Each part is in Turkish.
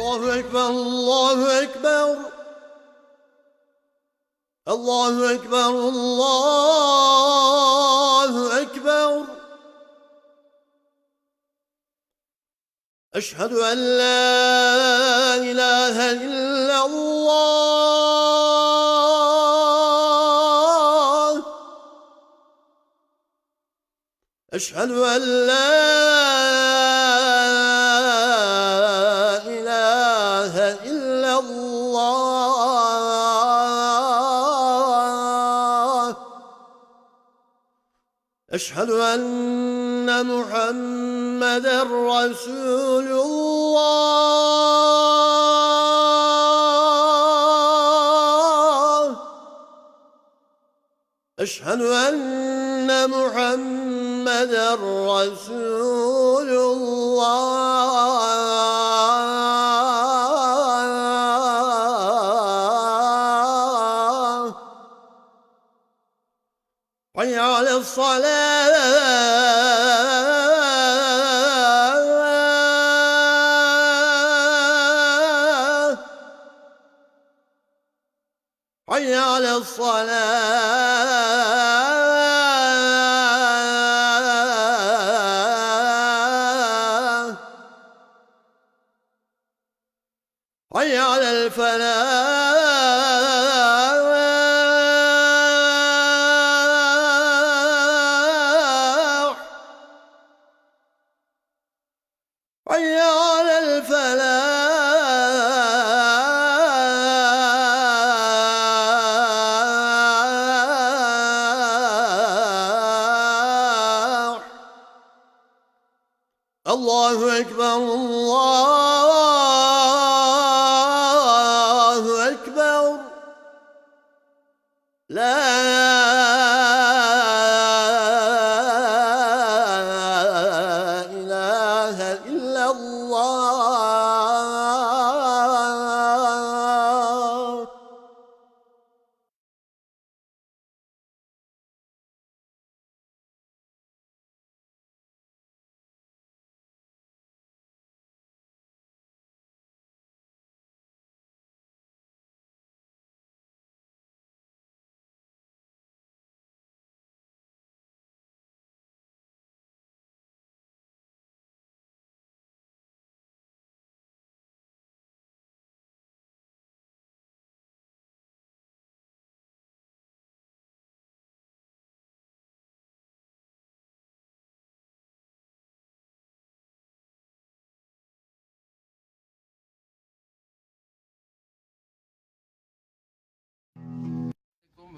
الله أكبر الله أكبر الله أكبر الله أكبر أشهد أن لا إله إلا الله أشهد أن لا إله إلا الله أشهد أن محمدًا رسول الله أشهد أن محمدًا رسول الله حي على الصلاة حي على الصلاة حي على الفلاح حي على الفلاح الله أكبر الله أكبر لا إله إلا الله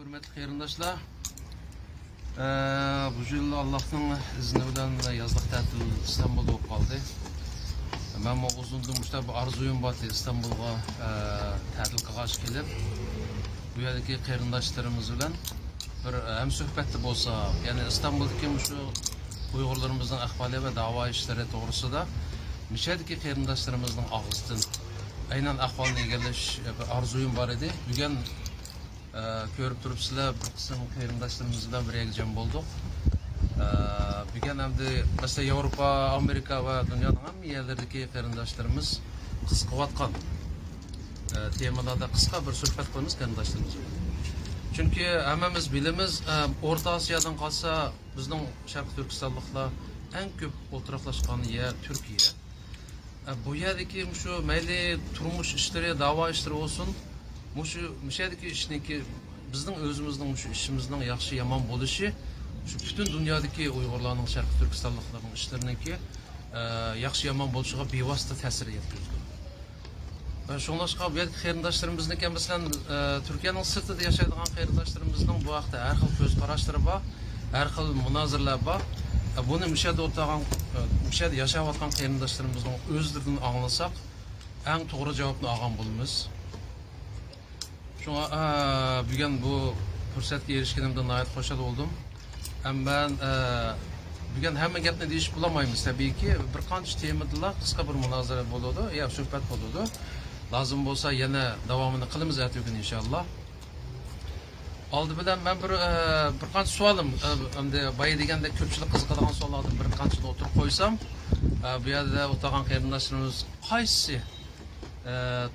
Hürmetli qarindoshlar, bu yil Allohning izni bilan yozlik ta'til İstanbulda bo'lib qoldi. Men uzundan boshlab orzuyim bor İstanbulga ta'til qilgach kelib, bu yerdagi qarindoshlarimiz bilan bir hamsuhbatda bo'lsa, ya'ni İstanbuldagi shu Uyg'urlarimizning ahvoli va da'vo ishlari to'g'risida nechadagi qarindoshlarimizning og'zidan aynan ahvolni egallash orzuyim bor edi. Bugun ko'rib turibsizlar, bir qism qarindoshlarimiz bilan birga jam bo'ldik. Bugun hamda masalan Yevropa, Amerika va dunyoning hamma yerlaridagi qarindoshlarimiz qiziqayotgan temalarda qisqa bir suhbat qilamiz qarindoshlarimiz bilan. Chunki hammamiz bilamiz, O'rta Osiyodan qolsa bizning Sharq Turkistonliklar eng ko'p o'tiraqlashgan yer Turkiya. Bu yerdagi shu mayli turmush ishlari, da'vo ishlari bo'lsin, müşedeki işinki bizning o'zimizning shu ishimizning yaxshi yomon bo'lishi shu butun dunyodagi Uyg'urlarning Sharq Turkistonliklarning ishlariniki yaxshi yomon bo'lishiga bevosita ta'sir yetkazdi. Shunlashqa bu yerda qarindoshlarimizniki masalan Turkiyaning sirtida yashaydigan qarindoshlarimizni bu vaqtda har xil ko'z qarashlari bor, har xil munozaralar bor. Buni müşede yashayotgan qarindoshlarimizning o'zlaridan anglasak, eng to'g'ri javobni olgan bo'lamiz. Şuna bugün bu fırsatga erishganimdan nihoyat xursand bo'ldim. Ben bugün hemen gapni deyish bulamaymiz. Tabiiyki bir qancha temada qisqa bir munozara bo'ladi, yo suhbat bo'ladi. Lozim bo'lsa yana davomini qilamiz bugun inshaalloh. Oldi bilan men bir qancha savolim, endi boya deganda ko'pchilik qiziqadigan savollarni bir qanchani o'tirib qo'ysam, bu yerda o'tirgan qarindoshlarimiz qaysi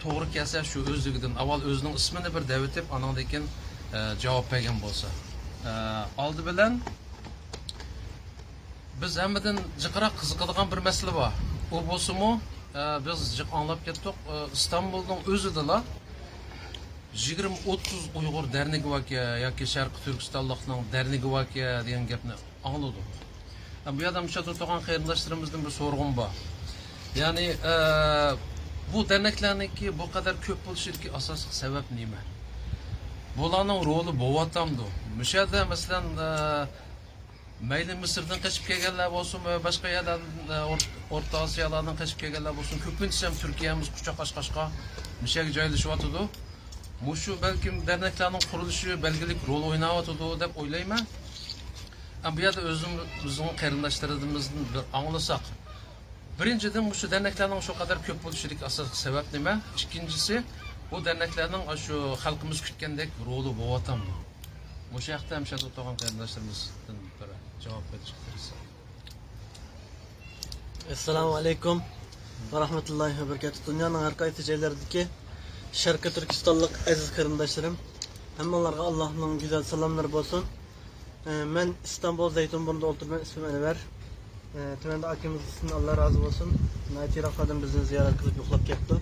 to'g'ri kelsa shu o'zligidan avval o'zining ismini bir davitib anandan keyin javob bergan bo'lsa. Oldi bilan biz hammadan jiqroq qiziqadigan bir masala bor. U bo'lsa-mu, biz jiq anglab ketdik, İstanbulning o'zidala 20-30 Uyg'ur dernigi var yoki Sharqi Turkistonlikning dernigi var degan gapni angladik. Bu yerda o'sha turgan qarindoshlarimizdan bir so'rg'im bor. Ya'ni bu derneklarniki bu kadar ko'p bo'lishiga asosiy sabab nima? Bularning roli bo'yotamdi. Mishada masalan mayli Misrdan qochib kelganlar bo'lsin va boshqa yerdan O'rta Osiyolardan qochib kelganlar bo'lsin, ko'pincha ham Turkiyamiz quchoq-quchoqqa mishaga joylashyapti. Mushu balkim derneklarning qurilishi belgilik rol o'ynayotdi deb o'ylayman. Bu yerda o'zimizning qarindoshlarimizdan bir anglasak. Birinchidan mushu derneklarning shu qadar ko'p bo'lishiga asosiy sabab nima? Ikkinchisi, bu derneklarning shu xalqimiz kutgandek roli bo'yotamdi. Mushu haqda ham shu to'g'an qarindoshlarimizdan bir javob berishga tirishsak. Assalomu alaykum va rahmatullohi va barakatuh. Dunyoning har qaysi joylaridagi Sharqi Turkistonlik aziz qarindoshlarim, hammalarga Allohning go'zal salomlari bo'lsin. Men İstanbul Zeytinburnu'da o'tirman, ismim Anvar. Tumanda akimizdan Allah razı olsun. Naytiroqdan bizni ziyorat qilib yo'qlab ketdi.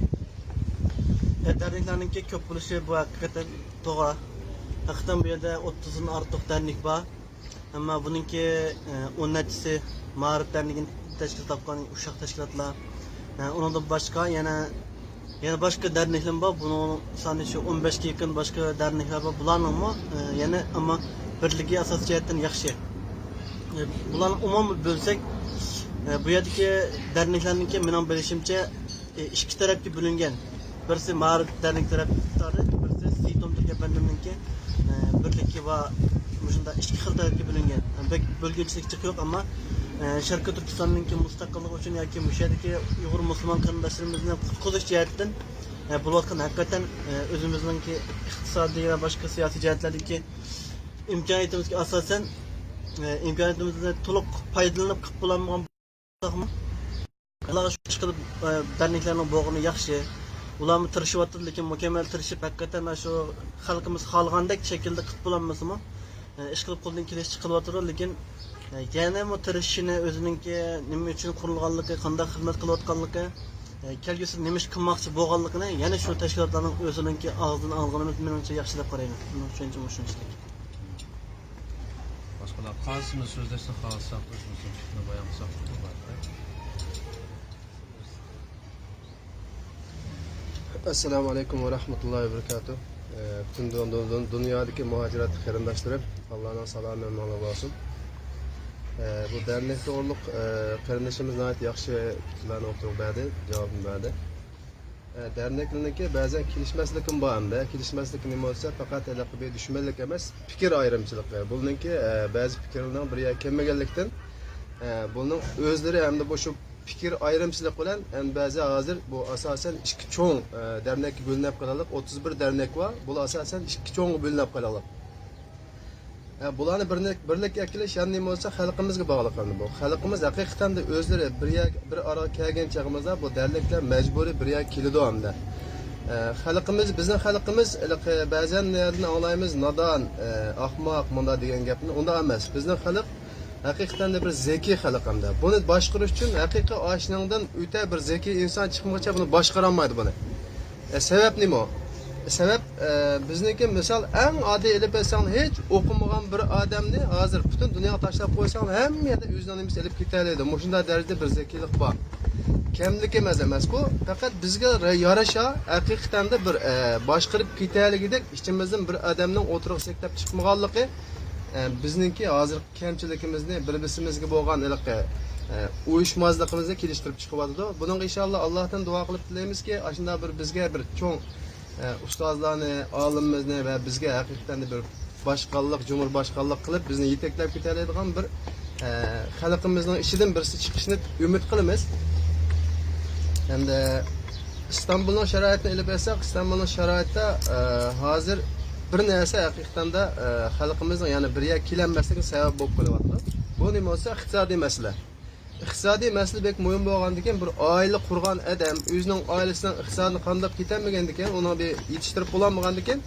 Derneklarningki ko'p bo'lishi bu haqiqatan to'g'ri. Haqiqatan bu yerda 30 dan ortiq dernek bor. Ammo buningki 10 netisi ma'rif dernigini tashkil topgan uşaq tashkilotlar. Undan boshqa yana başka dernekler var. Bunun sani şu 15 ga yaqin başka dernekler var. Bularning yana ama birligi asas jihatdan yaxshi. Bularni umumiy bo'lsak, bu yerdagi derneklarningki mening bilishimcha ikki tarafga bo'lingan. Birisi ma'rif dernek tarafdori, birisi Zeytinburnu bandimningki birligi va shunda ikki xil tarafga bo'lingan. Bo'lginchilik yo'q, ammo Sharqi Turkistonning mustaqillik uchun yoki mushadagi Uyg'ur musulmon qarindoshlarimizni qutqizish jihatdan bo'layotgan haqiqatan o'zimizningki iqtisodiy va boshqa siyosiy jihatlardagi imkoniyatimizga asosan imkoniyatimizdan to'liq foydalanib qilib bo'lmagan bo'lsaqmi, Allohga shukr qilib derneklarning bo'g'ini yaxshi, ularni tirishyapti, lekin mukammal tirishib haqiqatan shu xalqimiz xohlagandek shaklda qilib bo'lmasmi, ish qilib qo'ldan kelishcha qilyapti, lekin yana bu tirishishini o'ziningki nima uchun qurilganligi, qanday xizmat qilayotganligi, kelgusi nima ish qilmoqchi bo'lganligini yana shu tashkilotlarning o'ziningki og'zidan olganimiz menimcha yaxshi deb qarayman. Shunchalik. Boshqalar qaysimiz so'zlashni xohlasak, o'zimizning fikrni bayon qilsak bo'ladimi? Assalomu alaykum va rahmatullohi va barakatuh. Butun dunyodagi muhojirat qarindoshlarim, Allohning salomi va bo'lsin. Bu dernek to'g'riliq qarindoshimiz nihoyat yaxshi fikrlarni o'qib berdi, javobini berdi. Derneklarniki ba'zan kelishmaslikim bor hamda, kelishmaslik nima bo'lsa, faqat aloqaga dushmanlik emas, fikr ayrimchiligi. Buningki ba'zi fikrlarning biriga kelmaganlikdan buning o'zlari hamda bu shu fikir ayrımçılık bilan ba'zi hozir bu asosan ikki cho'ng dernekka bo'linib qolalik, 31 dernek var. Bu asosan ikki cho'ng bo'linib qolalik. Bularni birlikka akilish nima bo'lsa xalqimizga bog'liq bu. Xalqimiz haqiqatan de o'zlari bir ara kelgan chog'imizda bu derneklar majburiy birga keladi hamda. Xalqimiz, bizning xalqimiz ba'zan yerdan anglaymiz nodon, ahmoq bunda degan gapni, unda emas. Bizning xalq haqiqatan de bir zeki xalq hamda. Buni boshqarish uchun haqiqiy oshningdan o'ta bir zeki inson chiqmaguncha buni boshqara olmaydi buni. Sabab nima? Sebep bizniki misal en adi elip etsen hiç okumagan bir adamni hazır bütün dünya taşlap koysan hem ya da yüzden emis elip gitarlıydı. Muşunda derecede bir zekilik var. Kemlik emez bu. Fakat bizge yaraşa hakikaten de bir başkırıp gitarlıgidik. İçimizden bir adamның oturuq sektep çıkmaganlığı bizniki hazır kemçilikimizni birbirimizga bo'lgan uyuşmazlığımızı kelishtirib chiqyapti. Bunun inşallah Allah'tan dua qilib tilaymizki, aşında bir bizge bir çoğun ustozlarni, olimimizni va bizga haqiqatan bir boshqonlik, cumhurboshqonlik qilib bizni yeteklab ketadigan bir xalqimizning ichidan birisi chiqishni umid qilamiz. Endi İstanbulning sharoitini ilib olsak, İstanbulning sharoitida hozir bir narsa haqiqatan da xalqimizning yana birga kelinmasligiga sabab bo'lib qolyapti. Bu nima bo'lsa iqtisodiy masala. iqtisodiy masala bek muhim bo'lgandan keyin bir oila qurgan odam o'zining oilasining iqtisodini qamdab ketolmagandan keyin uni bir yetishtirib bo'lolmagandan keyin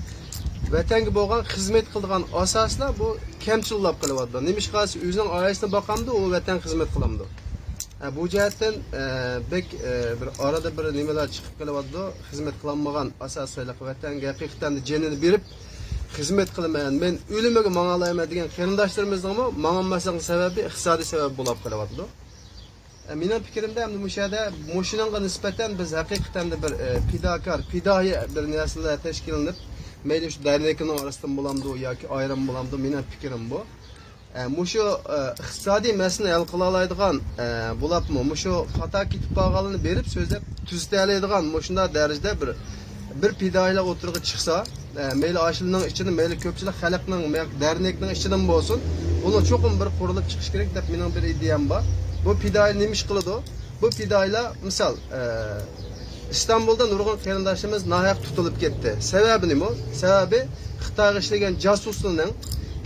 vatanga bo'lgan xizmat qiladigan asoslar bu kamchillab qilyapti. Nima ish qilsa o'zining oilasini boqamdi, u vatan xizmat qilamdi. Bu jihatdan bek bir arada bir nimalar chiqib kelyapti, xizmat qilolmagan asosiylar vatanga haqiqatan jonini berib xizmat qilaman, men o'limiga mang'alayman degan qarindoshlarimizning mang'anmaslik sababi iqtisodiy sabab bo'lib qolyapti. Mening fikrimda ham bu yerda mushunga nisbatan biz haqiqatan bir fidokor, fidoyi bir narsalar tashkillanib, mayli shu dernekning orasidan bo'lamdi yoki ayrim bo'lamdi, mening fikrim bu. Mushu iqtisodiy masalani hal qila oladigan bo'lapmi? Mushu xato ketib qolganini berib so'zlab tuzata oladigan mushunda darajada bir fidoyilar o'tirg'i chiqsa, mayli ashilning ichida, mayli ko'pchilik xalqning, dernekning ichidan bo'lsin, buni cho'qim bir qurilib chiqish kerak deb mening bir ideyam bor. Bu fidoyi nima ish qiladi? Bu fidoyilar misol İstanbul'da nurg'un qarindoshimiz nohaq tutilib ketdi. Sababi nima? Sababi Xitoyga ishlagan josusning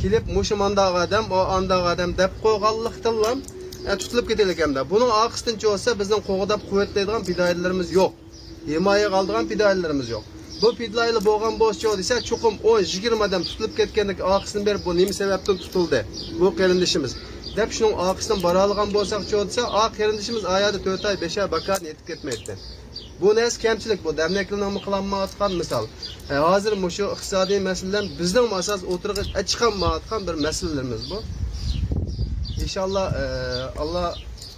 kelib mushu mandaq odam, o andaq odam deb qo'yganlikdan tutilib ketilganda. Buning oqibatinchi bo'lsa bizning qo'g'dab quvvatlaydigan fidoyilarimiz yo'q. Himoyaga oldigan fidoyilarimiz yo'q. Bu fidoyilar bo'lgan bo'lsa desa, cho'qim 10-20 odam tutilib ketgandek oqibatini berib, bu nima sababdan tutildi? Bu qarindoshimiz deb shuning oqisidan bora olgan bo'lsak-chi desa, qarindishimiz oyada 4 oy 5 oy bakarni yetib ketmaydi. Bu nes kamchilik, bu derneklarning qilinmayotgan misol. Hozir mushu iqtisodiy masalalar bizning asos o'tirg'i chiqolmayotgan bir masalalarimiz bu. İnşallah Allah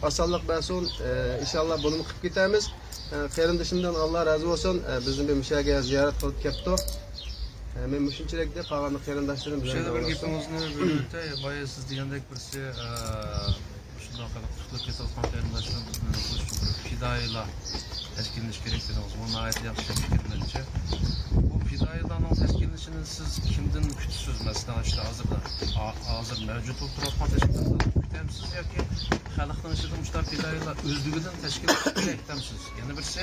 osonlik bersin. İnşallah buni qilib ketamiz. Qarindishimdan Allah razı olsun. Bizni bir mushaga ziyorat qilib kelibdi. Men mushunchalikda qolgan qarindoshlarim bilan Şeyde bir gapimizni birlikte bayağı siz degandek birisi shunday qilib tutilib ketayotgan qarindoshlarimizni fidoyilar tashkillanishi kerak dedingiz. Buni ayet yaxshi fikrlancha. Bu fidoyilarning tashkillanishini siz kimdan kutasiz? Masalan, işte hozir mavjud bo'lib turgan tashkilotlardan kutamsiz yoki xalqning ichida mushtar fidoyilar o'zligidan tashkillanib kerakmisiz? Yana birisi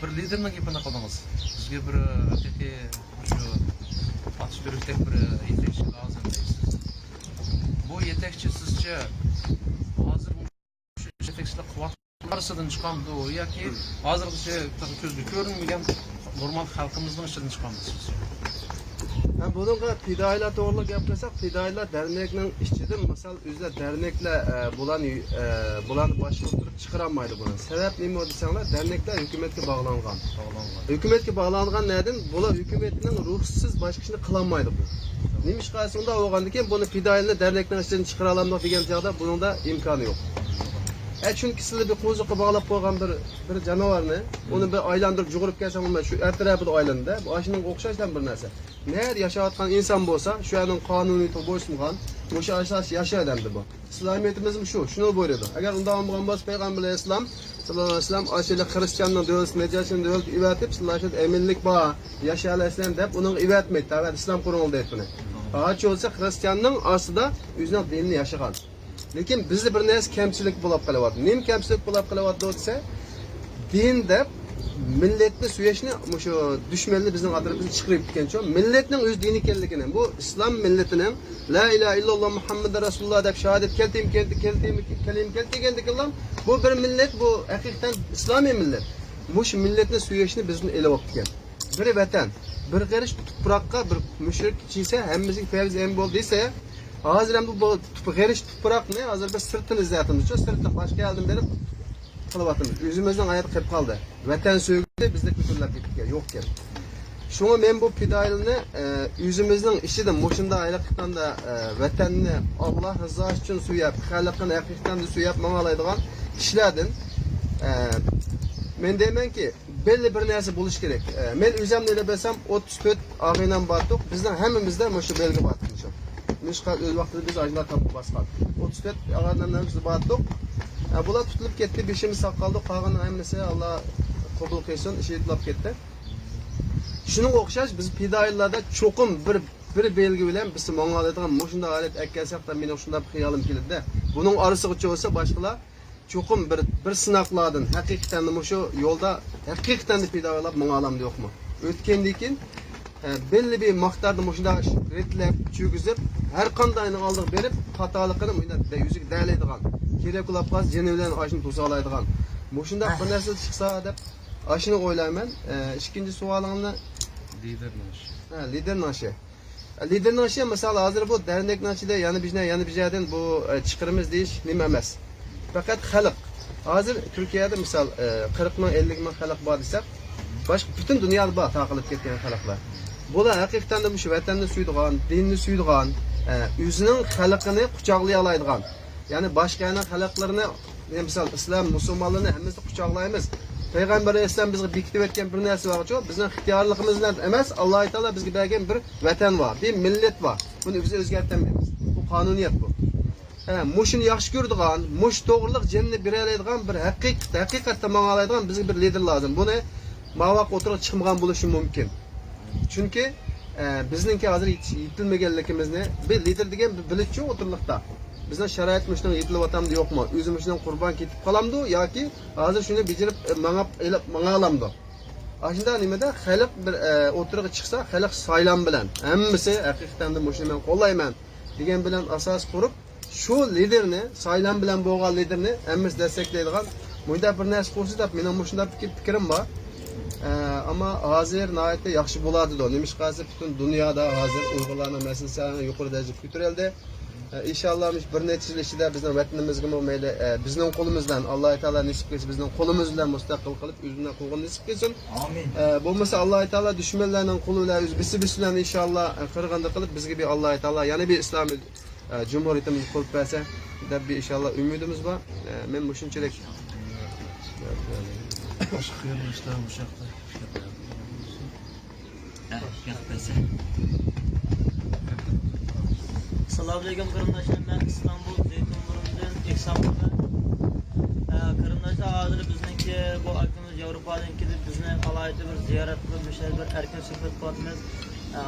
bir liderning gapini qildingiz. Bizga bir haqiqiy shu patishtirikdek bir yetakchi lazım deysiz. Bu yetakchi sizcha hozir shu yetakchilik quvvatlaridan chiqamdi yoki hozirgacha ko'zga ko'rinmagan normal xalqimizning ichidan chiqamdi sizcha? Bununla fidoyilar to'g'ri gapirsak, fidoyilar dernekning ichidan misol o'zlar derneklar bularni boshqarib turib chiqarolmaydi buni. Sabab nima desanglar, derneklar hukumatga bog'langan. Hukumatga bog'langan nedan? Bular hukumatning ruhsiz boshqa ishni qila olmaydi bu. Nima ish qilsa unda o'g'andan keyin buni fidoyilar dernekning ichidan chiqara olamiz degan joyda buningda imkoni yo'q. Çünkü sizler bir qo'ziqqa bog'lab qo'ygan bir janovarni, uni bir aylantirib jug'urib kelsam, shu atrofida aylanda, bu ashining o'xshashdan bir narsa. Ner yashayotgan inson bo'lsa, shu yerning qonuniy bo'ysungan, o'sha asos yashaydi bu. İslamiyetimiz shu, shuni buyuradi. Agar undan bo'lgan bo'lsa, Payg'ambar islom sallallohu alayhi vasallam ashila xristianning davlat najosini davlat ivatib, sizlarga eminlik bor, yashayasizlar deb uning ivatmaydi. Tavat islom qurildi deb buni. Hozir bo'lsa xristianning ostida o'zining dinini yashagan. Lekin bizde bir narsa kamchilik bo'lib qolyapti. Nima kamchilik bo'lib qolyapti desa, din deb millatni suyashni, shu dushmanni bizning atrofimizga chiqarib ketgancha, millatning o'z dini ekanligini, bu islom millatining la ilaha illalloh Muhammadur rasululloh deb shahodat keltirgandikilar, bu bir millat, bu haqiqatan islomiy millat. Mush millatni suyashni bizni elib olgan. Bir vatan, bir qarish tuproqqa bir mushrik chiysa, hammamizning farz ham bo'ldi desa, hozir ham bu g'erish tuproqni hozir bir sirtini izlayapmiz. Shu sirtni boshqa yerdan berib qilyapmiz. O'zimizning hayot qilib qoldi. Vatan sevgisi bizda kuturlab ketgan, yo'q ekan. Shunga men bu fidoyilikni o'zimizning ishidan mushunda aylanqanda vatanni Alloh rizosi uchun suyab, xalqini haqiqatan suyab mang'alaydigan kishilardan men deymanki, belli bir narsa bo'lish kerak. Men o'zimni o'ylab bilsam 34 og'inam bordik. Bizning hammamizda shu belgi bor. Müşkal öz vaxtında biz acılar tapıb basqan. 34 ağarlarından biz batdıq. Bular tutulub getdi, beşimiz saqqaldı, qağın əmləsə Allah qobul qilsin, işi itlab getdi. Şunun oxşaş biz fidoyilarda çoxum bir belgi bilan biz mang'alaydigan mushunda alet əkkəlsək də mening shunda bir xiyolim keldi. Bunun arasıqcha olsa boshqalar çoxum bir sınaqlardan haqiqatan shu yo'lda haqiqatan fidoyilab mang'alamdi yo'qmi? O'tgandan keyin belli bir maqtarda mushunda retlab, cho'gizib, har qandayni oldiq berib, xatoligini bunda yüzük dəyiləydigan. kerak bo'lib qolsa jini bilan oshni to'sa oladigan. Mushundaq bir narsa chiqsa deb oshni o'ylayman. Ikkinchi savolingizni Lider nashi. lider nashi. Lider nashi misol hozir bu dernek nashida yana bizdan bu chiqirimiz deyish nima emas. Faqat xalq. Hozir Turkiyada misol 40 ming 50 ming xalq bor desak, boshqa butun dunyoda bor taqilib ketgan xalqlar. Bular haqiqatan de shu vatanni suydigan, dinni suydigan, o'zining xalqini quchoqlay oladigan. Ya'ni boshqaning xalqlarini, misol islom, musulmonlarni hammasi quchoqlaymiz. Payg'ambar alayhisalom bizga bekitib o'tgan bir narsa bor-ku, bizning ixtiyorligimiz bilan emas, Alloh taolo bizga bergan bir vatan bor, bir millat bor. Buni biz o'zgartirmaymiz. Bu qonuniyat bu. Mushuni yaxshi ko'radigan, mush to'g'riliq jinni beradigan bir haqiqatda ma'nolaydigan bizga bir lider lazım. Buni mavaq o'tirib chiqmagan bo'lishi mumkin. Chunki bizningki hozir yetilmaganligimizni bir lider degan bir bilishchi o'tirliqda. Bizning sharoitimiz shunday yetilyapti yo'qmi? O'zimizdan qurbon ketib qolamdi yoki hozir shuni bijirib mang'alamdi. Ashunda nimada xalq bir o'tirib chiqsa, xalq saylan bilan hammasi haqiqatan de mushuni men qo'llayman degan bilan asos qurib, shu liderni, saylan bilan bo'lgan liderni hammasi desteklaydigan bunda bir narsa qilsa deb mening mushunda fikrim bor. Ama hozir nihoyatda yaxshi bo'ladi-da. Nimish qasi butun dunyoda hozir Uyg'urlarning masalasi yuqori darajada ko'tarildi. İnşallah bir necha yil ichida bizning vatanimizga mayli bizning qo'limizdan Alloh taolo nasib qilsa bizning qo'limiz bilan mustaqil qilib o'zining qo'lini nasib qilsin. Amin. Bo'lmasa Alloh taolo dushmanlarning qo'li bilan bisi bilan inshaalloh qirg'anda qilib bizga bir Alloh taolo yana bir islomiy jumhuriyatimiz qurib bersa deb bir inshaalloh umidimiz bor. Men bu shunchalik Boshqa yo'nalishlar bu yoqda. Assalamu alaykum qarindoshlar. Men Istanbul Zeytinburnu'dan Eksamburdan. Qarindoshlar, hozir bizningki bu akimiz Yevropadan kelib bizni alohida bir ziyorat qilib, bir erkin suhbat qilamiz.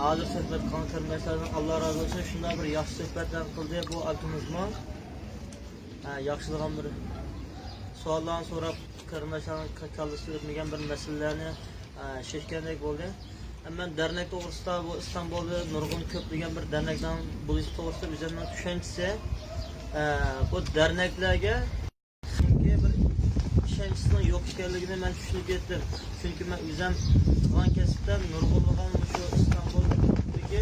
Hozir suhbat qilgan qarindoshlardan Alloh razı olsun. Shunday bir yaxshi suhbatlar qildi bu akimizmi. Yaxshilig'am bir savollarni so'rab, qarindoshlarning kallasi o'tmagan bir masalalarni sheshgandek bo'ldi. Men dernek to'g'risida bu Istanbulda nurg'un ko'p degan bir dernekdan bo'lish to'g'risida bizning tushunchasi bu derneklarga chunki bir ishonchning yo'q ekanligini men tushunib yetdim. Chunki men o'zim qilgan kasbdan nurg'unlagan shu Istanbuldagi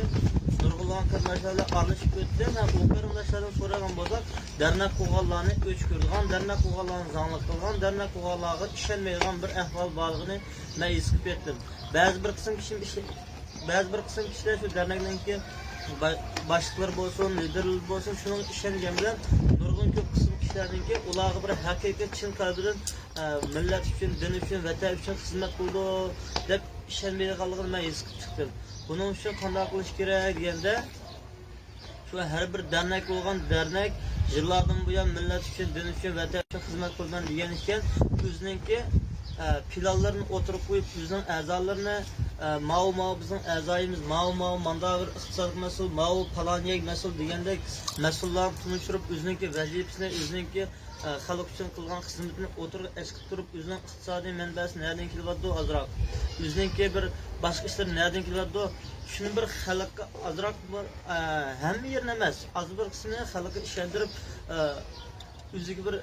nurg'unlagan qarindoshlarga aralashib o'tdim. Men u qarindoshlardan so'ragan bo'lsak, dernek qilganlarni o'ch ko'rgan, dernek qilganlarni zanglik qilgan, dernek qilganlarga ishonmaydigan bir ahvol borligini men his qilib yetdim. Ba'zi bir qism kishilar shu dernekninki boshliqlar bo'lsin, liderlar bo'lsin, shuning ishongan bilan nurg'un ko'p qism kishilarningki ularga bir haqiqiy chin qalbidan millat uchun, din uchun, vatan uchun xizmat qildi deb ishonmaydiganligini men his qilib chiqdim. Buning uchun qanday qilish kerak deganda, shu har bir dernek bo'lgan dernek yillardan buyon millat uchun, din uchun, vatan uchun xizmat qilgan degan ekan, o'zininki planlarını oturup koyup bizden a'zolarni ma'u bizning a'zoyimiz ma'u manda bir iqtisodiy mas'ul ma'u paloniyek mas'ul degandek mas'ullarni tunishtirib o'zininki vazifasini o'zininki xalq uchun qilgan xizmatini o'tirib esqib turib o'zining iqtisodiy manbasi nereden kelyapti azroq o'zininki bir boshqa ishlar nereden kelyapti shuni bir xalqqa azroq bir hamma yerni emas az bir qismini xalqqa ishontirib o'ziga bir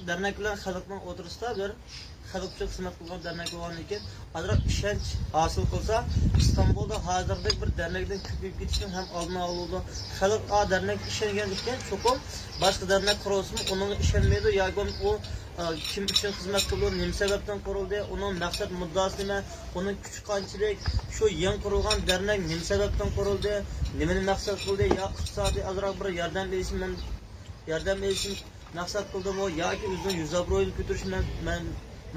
derneklar xalqdan o'tirishda bir xalq uchun xizmat qilgan dernek bo'lgandan keyin azroq ishonch hosil qilsa Istanbulda hozirda bir dernekdan ko'payib ketishning ham oldini oladi. Xalq a dernek ishongan ekan, cho'qim boshqa dernek qurolsin, uning ishonmaydi yoki u kim uchun xizmat qildi, nima sababdan qurildi, uning maqsad muddaosi nima, uning kuchi qanchalik, shu yangi qurilgan dernek nima sababdan qurildi, nimani maqsad qildi, yo iqtisodiy azroq bir yordam berishni maqsad qildimi yoki o'zining yuzobro'yini ko'tarishni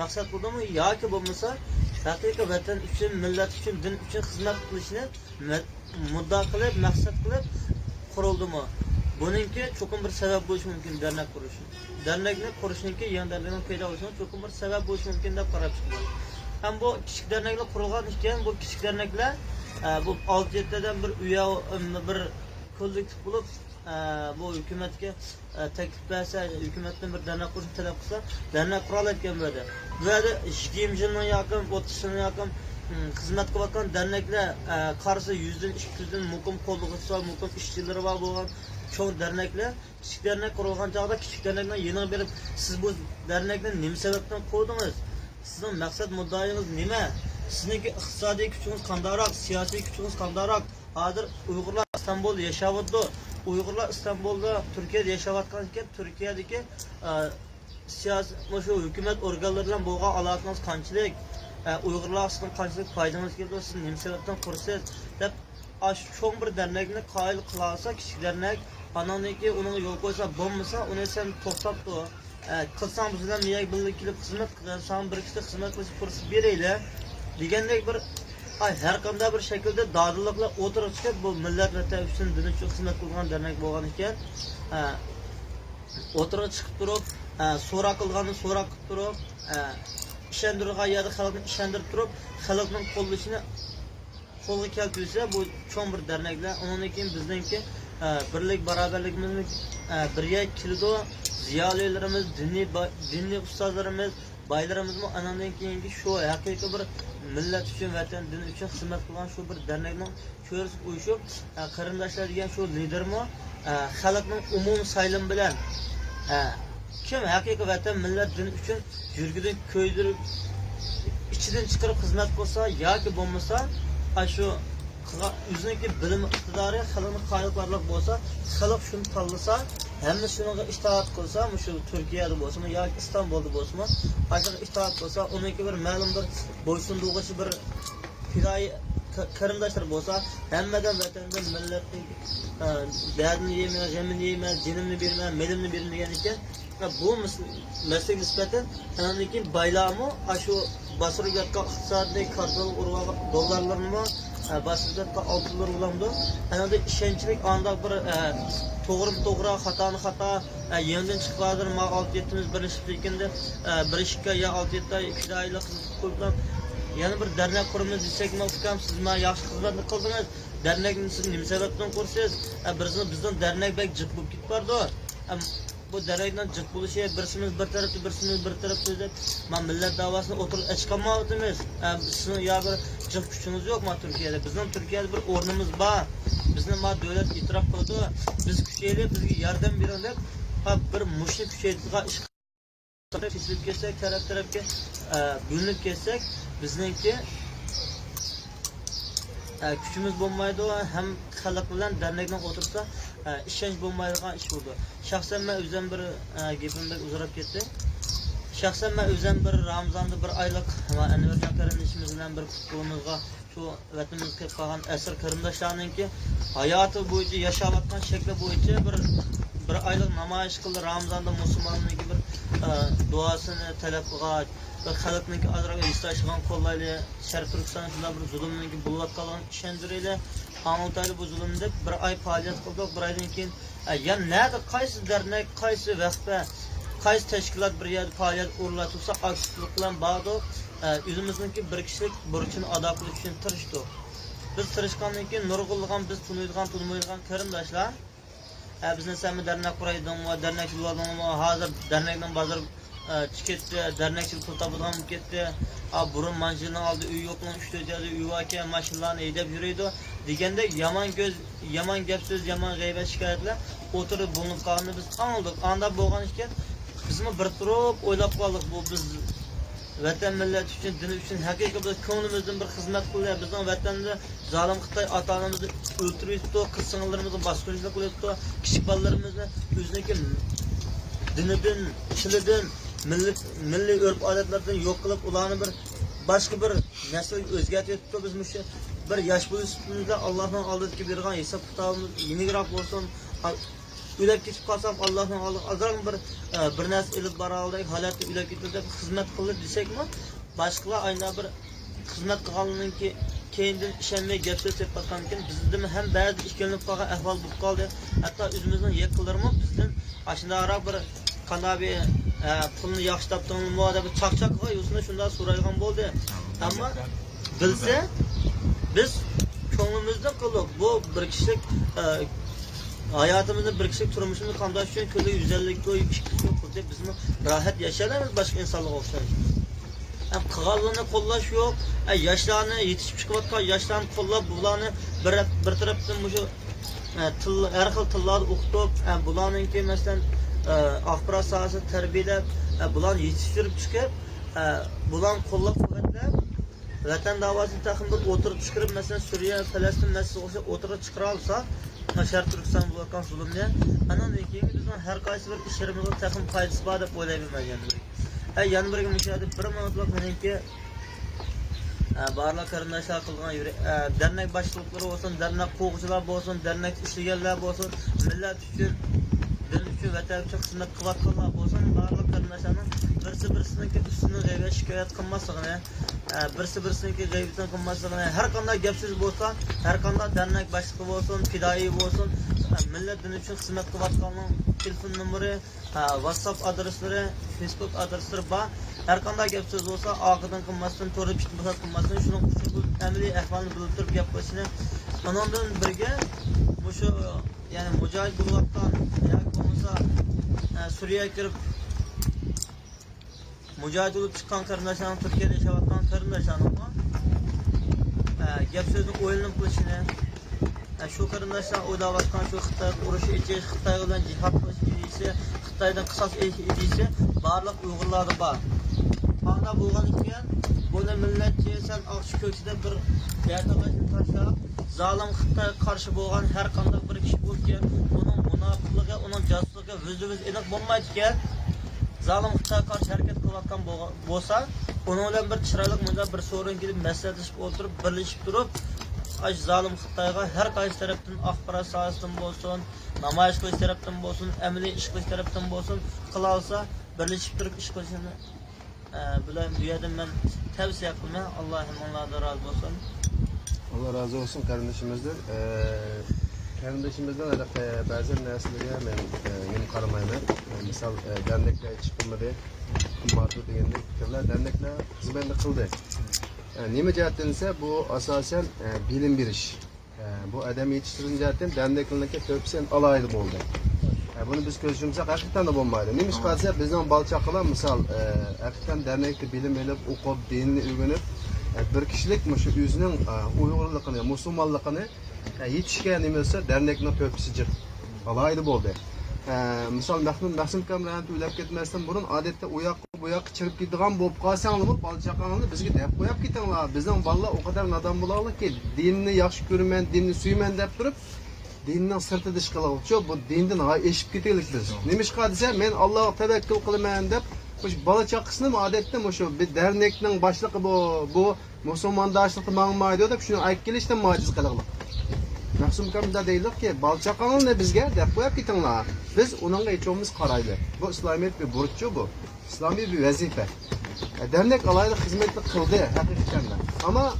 maqsad qildimi yoki bo'lmasa haqiqiy vatan uchun, millat uchun, din uchun xizmat qilishni muddo qilib, maqsad qilib qurildimi? Buningki cho'qim bir sabab bo'lishi mumkin dernek qurish. Dernekni qurishningki yangi dernekning paydo bo'lishiga cho'qim bir sabab bo'lishi mumkin deb qarab chiqdim. Ham bu kichik derneklar qurilgan ekan, bu kichik derneklar bu 6-7 tadan bir uya bir kollektiv bo'lib bu hukumatga taklif bersa, hukumatdan bir dernek qurishni talab qilsa, dernek qura oladigan bo'ladi. Bu yerda 20 yildan yaqin, 30 yildan yaqin xizmat qilayotgan derneklar qarshi 100 dan 200 dan muqim qo'llig'isi, muqim ishchilari bor bo'lgan çoğun dernekler, küçük dernek kurulgan çağda küçük dernekten yeni berip siz bu dernekten nima sebepten kurdunuz? Sizin maksat muddayınız nima? Sizinki iqtisodiy kuchingiz qandayroq, siyosiy kuchingiz qandayroq? Hozir Uyg'urlar İstanbulda yashayapti. Uyg'urlar İstanbulda, Turkiyada yashayotgan ekan, Turkiyadagi siyosiy shu hukumat organlari bilan bo'lgan aloqangiz qanchalik? Uyg'urlar sizdan qanchalik foydangiz keldi? Siz nima sababdan qursiz? deb cho'ng bir dernekni qoyil qila olsa, kichik dernek, ananiki uning yo'l qo'ysa bo'lmasa, uni sen to'xtatdi. Qilsam biz bilan miyak birga kelib xizmat qilsam, bir ikkita xizmat qilish fursat beraylik degandek bir har qanday bir shaklda dodilliklar o'tirib chiqib bu millat vatan uchun din uchun xizmat qilgan dernek bo'lgan ekan. O'tirib chiqib turib, so'roq qilganini so'roq qilib turib, ishondirgan yerda xalqni ishondirib turib, xalqning qo'llashini qo'lga keltirsa bu cho'ng bir derneklar. Undan keyin bizningki birlik barobarligimizni birga keldi. Ziyolilarimiz, diniy ustozlarimiz, baylarimizmi anandan keyingi shu haqiqiy bir millat uchun, vatan, din uchun xizmat qilgan shu bir dernekning ko'risi uyushib, qarindoshlar degan shu lidermi xalqning umumiy saylim bilan kim haqiqiy vatan, millat, din uchun yurgidan ko'ydirib ichidan chiqarib xizmat qilsa yoki bo'lmasa shu o'ziniki bilim iqtidori xalqni qoyilqarlik bo'lsa, xalq shuni tanlasa, hamma shunga itoat qilsa, shu Turkiyada bo'lsin yoki İstanbulda bo'lsin, ashunga itoat qilsa, uniki bir ma'lum bir bo'ysundiruvchi bir fidoyi qarindoshlar bo'lsa, hammadan vatandan, millatning dardini yeyman, g'amini yeyman, dinimni berman, milimni berman degan ekan. Bu masalaga nisbatan ananiki baylarmi shu bosirib yotgan iqtisodiy kartal urug'i dollarlarni basirda oltinlar ulamdı. Anada ishonchlik anda bir to'g'ri xatoni xato yangidan chiqadir ma 6-7miz birlashib ekanda bir ishga ya 6-7 2 oylik qo'yib yana bir dernek quramiz desakmi ukam siz ma yaxshi xizmatni qildingiz. Dernekni siz nima sababdan qursiz? Bizdan dernek bek jiq bo'lib ketib bordi. Bu dernekdan jiq bo'lishi birsimiz bir tarafda birsimiz bir tarafda deb men millat davosini o'tirib chiqolmayapmiz. Sizning ya bir jiq kuchingiz yo'q ma Turkiyada. Bizning Turkiyada bir o'rnimiz bor. Bizni ma davlat e'tirof qildi. Biz kuchaylik, bizga yordam bering deb bir mushlik kuchaytirgan ish kesilib kelsak, taraf-tarafga bo'linib kelsak, bizningki kuchimiz bo'lmaydi, ham xalq bilan dernekdan o'tirsa ishonch bo'lmaydigan ish bo'ldi. Shaxsan men o'zim bir gapimda uzrab ketdi. Shaxsan men o'zim bir Ramazonda bir oylik va Anvarjon qarindishimiz bilan bir futbolimizga shu vatanimizga kelib qolgan asr qarindoshlarninki hayoti bo'yicha yashayotgan shakli bo'yicha bir oylik namoyish qildi. Ramazonda musulmonlarning bir duosini talab qilgan, bir xalqning azroq istashigan qo'llayli, Sharq Turkiston shunday bir zulmning bo'lib ishondirayli. Anlataylı bu zulümde bir ay faaliyet kıldık, bir aydan keyin yani nerede qaysi dernek, qaysi vaqtda, qaysi teşkilat bir yerde faaliyet uğurlatılsa aksızlıklar bağlı, özümüzdeki bir kişilik burçunu ada qilish uchun tirishdik. Biz tirishgandan keyin nurg'ulg'an biz tunmaydigan qarindoshlar bizni sami dernek quraydimi, dernek bo'ladimi, hozir dernekdan bozor chiqdi, dernekchilik pul topadigan bo'lib ketdi. Burun manjilni oldi, uy yo'qlan 3-4 joyda uy bor ekan, mashinalarni haydab yuradi deganda yomon gap so'z, yomon g'aybat shikoyatlar o'tirib bo'linib qolganini biz anladik. Anda bo'lgan ekan, bizmi bir turib o'ylab qoldik, bu biz vatan millat uchun, din uchun haqiqiy biz ko'nglimizdan bir xizmat qilyapmiz. Bizning vatanda zolim Xitoy ota-onamizni o'ltiryapti, qiz-singillarimizni bosqinchilik qilyapti, kichik bolalarimizni o'ziniki dinidan, tilidan, milliy urf-odatlardan yo'q qilib, ularni bir boshqa bir naslga o'zgartiribdi. Biz shu bir yosh bo'lishimizda Allohning oldida bergan hisob kitobimiz yeniroq bo'lsin. O'lib ketib qolsam Allohning oldida azroq bir narsa ilib bora oldik, holatda o'lib ketdi deb xizmat qildi desakmi, boshqalar ayna bir xizmat qilgandan keyindan ishonmay gap so'z deb qolgan ekan, bizda ham ba'zi ishkilinib qolgan ahvol bo'lib qoldi. Hatto o'zimizning yaqinlarimiz bizdan ashundaroq bir qanabi pulni yaxshi topdingmi deb chaqchaqqa yo'sini shunday so'raydigan bo'ldi. Ammo bilsa biz ko'nglimizda qilib bu bir kishilik hayatımızda bir kişilik turmuşumuzu qamdash uchun kunga 150 koy, 2 koy deb bizni rohat yashaymiz boshqa insonlarga o'xshash. Qilganlarni qo'llash yo'q, yoshlarni yetishib chiqayotgan yoshlarni qo'llab, bularni bir tarafdan shu her xil tillarni o'qitib, bularninki masalan axborot sohasida tarbiyalab, bularni yetishtirib chiqib, bularni qo'llab-quvvatlab, vatan davosini taxmin bir o'tirib chiqarib, masalan Suriya, Falastin masalasiga o'xshab o'tirib chiqara olsa, Sharq Turkiston bo'layotgan zulmni, andan keyin bizning har qaysi bir ishlarimizga taxmin foydasi bor deb o'ylayman men endi. Yana birga mushahada bir minutlik meniki barliq qarindoshlar qilgan dernek boshliqlari bo'lsin, dernek qo'g'uvchilar bo'lsin, dernek ishlaganlar bo'lsin, millat uchun, din uchun, vatan uchun xizmat qilayotganlar bo'lsin, barliq qarindoshlarning birisi-birisiniki ustini g'aybat shikoyat qilmasligini, birisi-birisiniki g'aybatdan qilmasligini, har qanday gap so'z bo'lsa, har qanday dernek boshliqi bo'lsin, fidoi bo'lsin, millat din uchun xizmat qilayotganning telefon nomeri, WhatsApp adreslari, Facebook adreslari bor. Her qanday gap so'z bo'lsa, oqidan qilmasdan, to'g'ri bitmasdan qilmasdan, shuning uchun amaliy ahvolni bilib turib gap qilishni. Ondan birga shu ya'ni mujohid bo'layotgan yoki bo'lmasa Suriyaga kirib mujohid bo'lib chiqqan qarindoshlarning, Turkiyada yashayotgan qarindoshlarning gap so'zni o'ylanib qilishini, shu qarindoshlar o'ylayotgan shu Xitoy urushi ichish, Xitoy bilan jihad qilish ideyasi, Xitoydan qisos elish ideyasi barliq Uyg'urlarda bor. Anda bo'lgan ekan, buni millatchi sen oqchi ko'ksida bir yartaqashni tashlab, zolim Xitoyga qarshi bo'lgan har qanday bir kishi bo'lgan, uning munofiqligi, uning josusligi o'z-o'z aniq bo'lmaydi ekan. Zolim Xitoyga qarshi harakat qilayotgan bo'lsa, uning bilan bir chiroyli munda bir so'rin kelib maslahatlashib o'tirib, birlashib turib, zolim Xitoyga har qaysi tarafdan axborot sohasidan bo'lsin, namoyish qilish tarafdan bo'lsin, amaliy ish qilish tarafdan bo'lsin, qila olsa, birlashib turib ish qilishini bular bu yerdan men tavsiya qilaman. Allohim onlardan rozi bo'lsin. Allah razı olsun kardeşimizden. Kardeşimizden bazı nesliye ben yeni karamayla misal dernekle çıkılmadı, kumardı diyenlik fikirler dernekle hizmetli kıldı. Nime cihetten ise bu asasen bilim bir iş. Bu adam yetiştirin cihetten derneklerindeki köpsen alaylı oldu. Bunu biz gözümüze hakikaten de bombaydı. Neymiş kalsa bizden balçakılar misal hakikaten dernekte bilim edip okup dinini öğrenip bir kişilik mi şu yüzünün Uygurluğunu, Müslümanlığını yetişken nimesi dernekle köpsücük alaylı oldu. Misal Mahmud Kamran'ı üylep gitmezsen bunun adette uyak çırp gittiğin bop kalsanlı balçaklarını bizge dep koyup gittiğinler. Bizden vallahi o kadar nadan bulalım ki dinini yaxşı görmen, dinini suymen dep durup dininden sırtı dış kılalık. Bu dinden eşip gittilik biz. Neymiş kadise men Allah'a tevekkül kılmayan dep bala çakısını mı adette şu bir dernekten başlığı bu Müslümandaşlıkta mağmaydı da şunu ayık gelişten maciz kılalık. Mahsum kamda deylik ki balçakanın ne bizge dep koyup gittiğinler. Biz onunla içomuz karaylı. Bu İslamiyet bir burççu bu. İslami bir vazife. Dernek alaylı hizmetli kıldı hakikaten de. Ama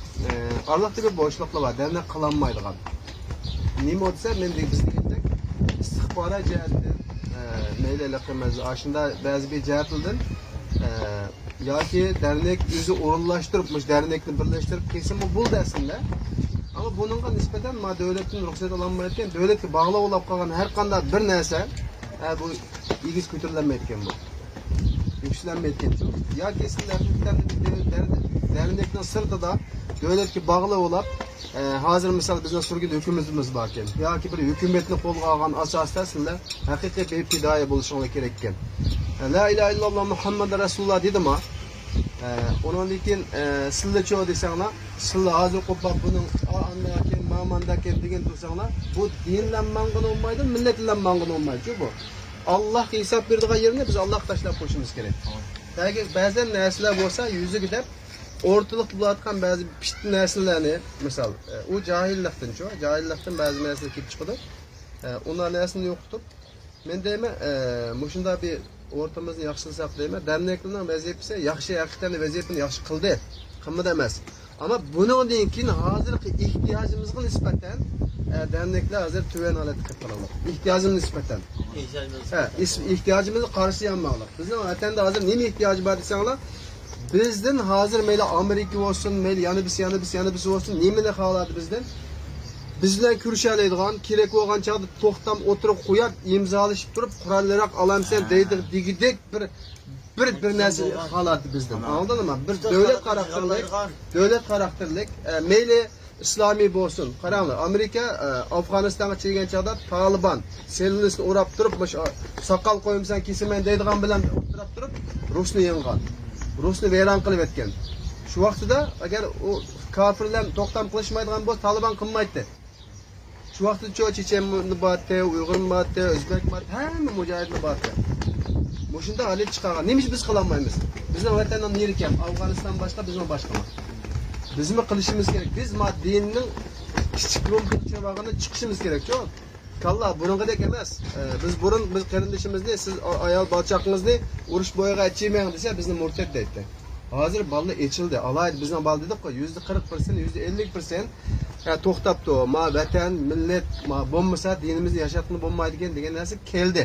Allah'ta bir boşlukla var. Dernek kılanmaydı. Neymi olsa men de biz diyecek istihbara cihetten neyle alakamız aşında bazı bir cihetlerden ya ki dernek yüzü orunlaştırıpmış, dernekle birleştirip kesimi bul dersinde. Ama bununla nispeten ma devletin ruhsat alanmayken devleti bağlı olup kalan her kanda bir neyse bu ilgiz kötülenmeyken bu. Yükselenmeyken çok. Ya kesin dernekten sırtı da devletki bağlı olup hazır misal bizden Suriyada hükümetimiz varken ya ki bir hükümetini kolga algan asastasında hakiki bir fidaya buluşuna gerekken. La ilahe illallah Muhammed Resulullah dedi ma. Onun için sille çoğu desene, sille hazır kopap bunun anlaken, mamandaken degen tursana bu dinle mangın olmaydı, milletle mangın olmaydı bu. Allah hesap verdiği yerine biz Allah taşlap koşmamız gerek. Belki bazen nesiller olsa yüzü gidip ortalık bulatkan bazı pişti nesillerini misal o cahillikten çoğu, cahillikten bazı nesiller kelip çıkıdı. Onlar neslini yokutup men deyme muşunda bir ortamızı yaxşılasak deyme derneklerinin vazifesi yaxşı hakikaten vazifesini yaxşı kıldı. Kılmadı demez. Ama bunun deyin hazırki ihtiyacımızın nispeten dernekler hazır tüven aleti kıpıralım. İhtiyacımız nispeten. İhtiyacımızı karşılayanmalı. Bizim zaten de hazır neye ihtiyacı var desenler? Bizden hazır meyli Amerika olsun, meyli yanı birisi olsun, nemini xaladı bizden? Bizden kürşəleydiğen, kerek olan çağda toxtam oturup koyup, imzalaşıp durup, kuralarak alam sen deydik, digidek bir nəsil xaladı bizden. Anladın mı? Bir devlet karakterlik, meyli islomiy bo'lsin. Qaranglar, Amerika Afg'onistonga kelgan chaqda Taliban selnisini o'rab turib, soqol qo'yimsan, kesiman deydigan bilan o'tirib turib, Rusni yenggan. Rusni vayron qilib etgan. Shu vaqtida agar u kofirlar to'xtam qilishmaydigan bo'lsa, Taliban qilmaydi. Shu vaqtda Chechenni batdi, Uyg'urni batdi, O'zbek batdi, hamma mujohidni batdi. Shunda hali chiqargan. Nima biz qila olmaymiz? Bizning vatandan neri kam? Afg'oniston boshqa, bizning boshqa. Biz nima qilishimiz kerak? Biz dinning kichik ro'mqilchilog'ini chiqishimiz kerak-ku. Kalla burung'idek emas. Biz qarindishimizni, siz ayol balchaqingizni urush bo'yiga aytmayman desa, bizni murtad deydi. Hozir balla echildi. Alaydi bizning bal dedik-ku, %40%, %50% to'xtabdi. Ma vatan, millat, ma bo'lmasa dinimizni yashatni bo'lmaydi degan narsa keldi.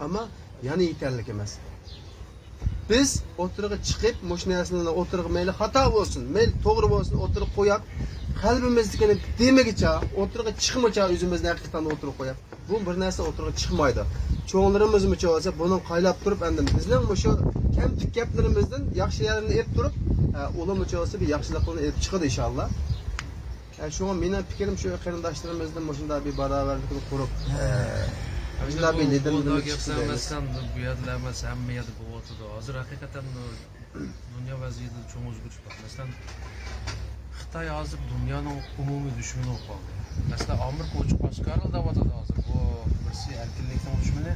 Ammo yana yetarli emas. Biz o'tirg'i chiqib, mashinasini o'tirg'i mayli xato bo'lsin, mayli to'g'ri bo'lsin, o'tirib qo'yib, qalbimizdagini demagicha, o'tirg'i chiqmacha o'zimizni haqiqatan o'tirib qo'yib. Bu bir narsa o'tirg'i chiqmaydi. Cho'nglarimiz bo'lsa, buni qaylab turib, endi bizning o'sha kamtik gaplarimizdan yaxshi yarini ep turib, ular bo'lsa bir yaxshiliklarni ep chiqadi inshaalloh. Shunga mening fikrim shu qarindoshlarimizdan shunday bir barobarlikni qurib, shunday bir liderlik gapirmasam bu yerlar emas, hamma yerda bo'lyotdi. Hozir haqiqatan dunyo vaziyati cho'ng o'zgarish bor. Masalan, Xitoy hozir dunyoning umumiy dushmani bo'lib qoldi. Masalan, Amerika ochiq oshkora deyapti hozir. Bu birsi erkinlikning dushmani,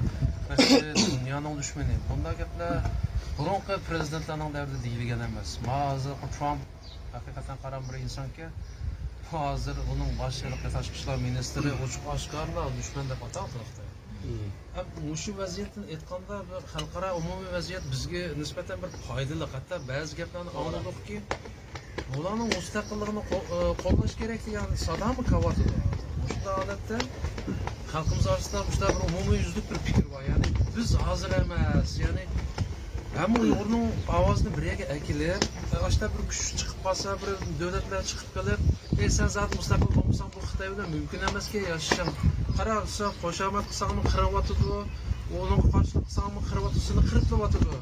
birsi dunyoning dushmani. Bunday gaplar burunqi prezidentlarning davrida deyilgan emas. Hozir Trump haqiqatan qaram bir insonki, hozir uning boshchiligida tashqi ishlar ministri ochiq oshkora dushman deb atayapti. Mushu vaziyatni aytganda bir xalqaro umumiy vaziyat bizga nisbatan bir foydali, hatto ba'zi gaplarni angladikki, bularning mustaqilligini qo'llash kerak degan sadami kavotidi. Shunda holatda xalqimiz orasida shunday bir umumiy yuzlik bir fikr bor. Ya'ni biz hozir emas, ya'ni hamma Uyg'urning ovozini bir yerga akilib, boshqa bir kuch chiqib qolsa, bir davlatlar chiqib qolib, sen zot mustaqil bo'lmasang bu Xitoy bilan mumkin emaski yashashing. Qararsa qo'shamat qilsangmi qirib-yotidi, uning qarshilik qilsangmi qirib-yotidini qirib-yotidi.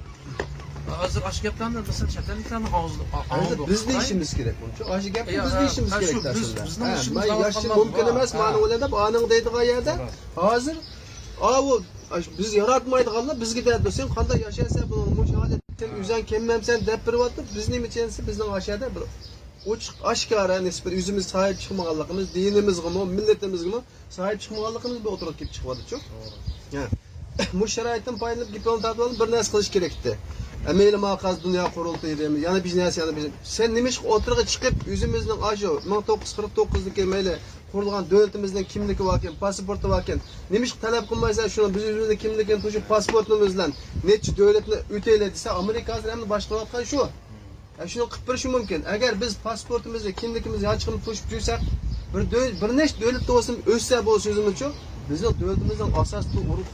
Hozir ash gaplarni masalan chatliklarni og'zida biz deyishimiz kerak buncha. Ash gapni biz deyishimiz kerak aslında. Men yaxshi mumkin emas, ma'ni o'ylab, aning deydigan yerda hozir biz yaratmaydiganlar bizga deydi, sen qanday yashaysan, buni mushohadatdan o'zing kelmamsan deb biryapti. Bizning mechensi bizning oshada bir ochiq oshkora nisbat o'zimiz sahib chiqmaganligimiz, dinimizga, millatimizga sahib chiqmaganligimiz bu o'tirib kelib chiqyapti-ku. Ha. Bu sharoitdan foydalanib gipnotatni bir narsa qilish kerakdi. Meyli maqaz dünya qurultayı deymiz. Yani biz neyse yani biz. Sen nimiş oturğa çıkıp yüzümüzden aşı 1949'daki meyli kurulan devletimizden kimligi varken, pasaportu varken nimiş talep kılmaysa şunu biz yüzümüzde kimlikini tuşup pasaportumuzdan neçe devletine öteyledi Amerika hazır hem de başkanlıktan şu. Şunu kıpır şu mümkün. Eğer biz pasaportumuzda kimlikimizi açıkını tuşup yürüsek bir neç devlet de olsun ölse bu sözümüz çok. Bizim devletimizden asas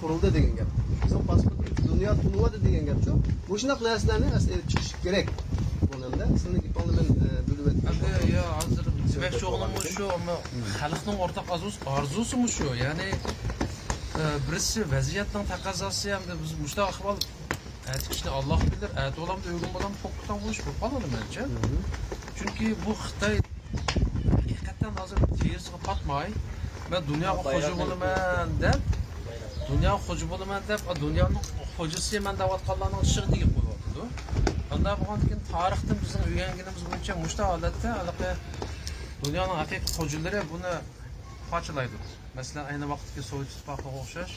kuruldu degen gap. Bizim pasaportumuz dünya turnuva degen gap çok. Bu şunak narsalarni aslında çıkış gerek. Bundan da sizning ipo'ni men bilib o'tdim. Ya hozir demoqchi o'g'lim shu, ammo xalqning o'rtaq orzusi shu. Ya'ni birisi vaziyatning taqozosi hamda biz mushta ahvol aytishni Alloh bilir, aytolamda uygun bo'lan to'qqitan bo'lish bu qoladi menimcha. Chunki bu Xitoy haqiqatan hozir terisiga patmay, men dunyoga xo'ja bo'laman deb, dunyoning xo'jasi men da'vatqonlarning ishini deb qo'yapti. Anda bo'lgan keyin tarixdan bizning o'rganganimiz bo'yicha mushta holatda alaqa dunyoning haqiqiy xo'jalari buni parchalaydi. Masalan, ayni vaqtdagi Sovet ittifoqiga o'xshash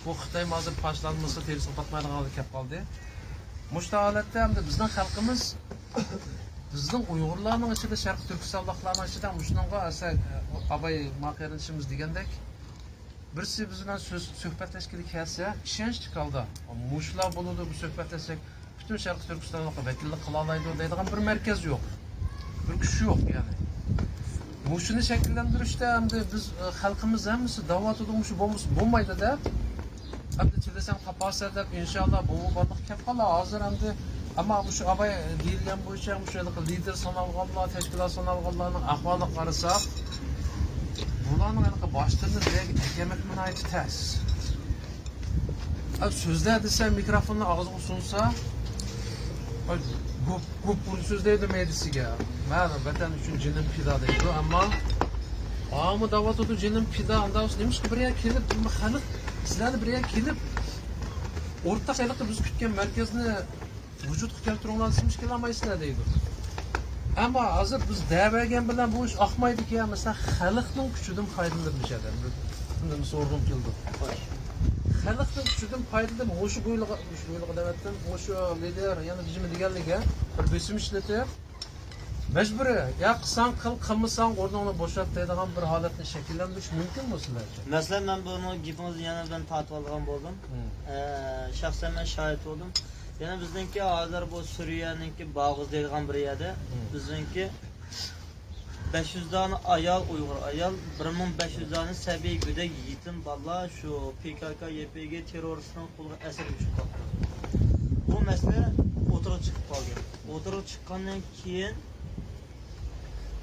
bu Xitoy hozir parchalanmasa terisiga patmaydiganligi kelib qoldi. Mushta holatda hamda bizning xalqimiz bizning Uyg'urlarning ichida Sharq Turkistonliklarning ichida shunga asa abay maqarinishimiz degandek birisi biz bilan suhbatlashgili kelsa ishonchli holda mushlar bo'ladi bu suhbatlashsak bütün Sharq Turkistonga vakillik qila oladi deydigan bir markaz yo'q. Bir kuch yo'q yani. Mushuni shakllantirishda hamda biz xalqimiz hammasi da'vatida bo'lmaydi deb hamda chilasam qapasa deb inshaalloh bu muborak kelib qolar. Hozir hamda ammo shu abay deyilgan bo'yicha shu lider sanalganlar, tashkilot sanalganlarning ahvoliga qarasak bularning aniq boshlarni egamak minayt tas. So'zlar desa mikrofonni og'ziga sunsa ko'p so'z deydi medisiga. Mana vatan uchun jinim fido deydi, ammo ammo davlatda jinim fido andaus nemish bir yer kelib, xalq sizlarni bir yer kelib o'rtaqalikda biz kutgan markazni vujudga keltirib demiş kelolmaysizlar deydi. Ammo hozir biz da'vagan bilan bu ish oqmaydi-ki, masalan, xalqning kuchidan foydalanishadi. Bunda so'rg'im keldi. Xalqning kuchidan foydalanib, o'sha bo'yliga davatdan o'sha lider yana rejimi deganligiga bir besim ishlatib, majburiy ya qilsang qil, qilmasang o'rningni bo'shat deydigan bir holatni shakllantirish mumkin bu sizlarcha. Mesela ben bunu gipimizni yana ben tatip algan boldum. Şahsen ben şahit oldum. Yani bizdenki hazır bu Suriye'ninki Bağız deyilgan bir yerde. Bizdenki 500 tane ayal Uygur ayal, 1500 tane sebebi güde yiğitim valla şu PKK, YPG teröristinin kulu esir düşüp kaldı. Bu mesele oturup çıkıp kaldı. Oturup çıkandan keyin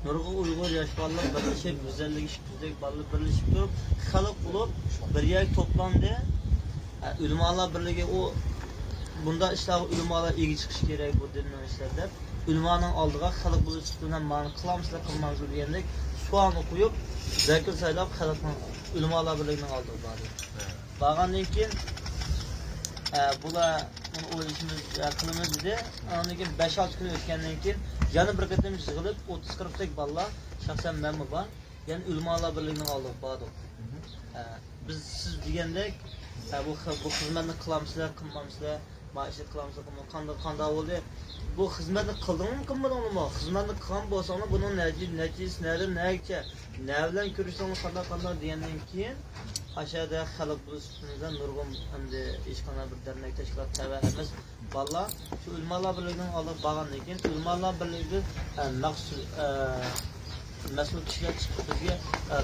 nurg'un Uygur yaş ballar birleşip güzellik işbirlik ballar birleşip durup xalq bulup bir yer toplandı. Ulamalar birligi o bunda işte ulamalar ilgi çıkış gerek bu dinlen işlerde. Ulamanın aldığı xalq bulup çıktığından mani kılamsızlar kılmamızı diyendek soğanı koyup zekir saylap xalqın ulamalar birliginden aldığı bari. Bağandan keyin bula o işimiz kılımız dedi. Ondan keyin 5-6 gün ötkenden keyin yana bir qatam yig'ilib 30-40 balla şahsen men var. Yani ulamalar birliginden aldık bari. Biz siz degandek bu xizmatni qilamsizlar, qilmamsizlar, maishat qilamsizlar, qanday bo'ldi? Bu xizmatni qildingmi, qilmadingmi? Xizmatni qilgan bo'lsanglar, buning natijasi nega, nima bilan ko'rishsangiz qanday degandan keyin aşağıda xalq bo'lishidan nurg'un endi hech qanday bir dernek tashkilot tava emas. Valla şu ulamalar birligidan olib borgandan keyin ulamalar birligi mas'ul kishilar chiqib bizga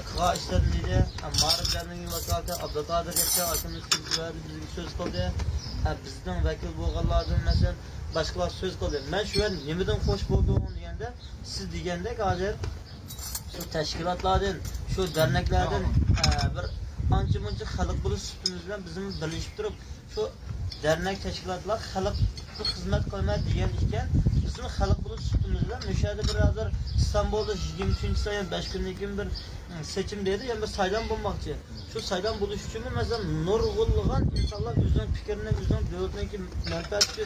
qilgan ishlarini dedi. Ma'riflarning vakolati Abduqodir aka akamiz bizga so'z qildi. Bizdan vakil bo'lganlardan masalan boshqalar so'z qildi. Men shu yerda nimadan xo'sh bo'ldim deganda, siz degandek hozir şu tashkilotlardan, şu derneklardan bir ancha muncha xalq bo'lish suhbatimiz bilan bizim birlashib turib, şu dernek tashkilotlar xalqqa xizmat qilmaydi degan ekan, bizim xalq bo'lish suhbatimiz bilan o'shada bir hozir İstanbul'da 23-sayın 5 kundan keyin bir seçim dedi, yani bir saylan bulmakçı. Şu saylan buluş için mesela nurgulluğun insanlar özünün fikirine, özünün devletindeki menfaatçı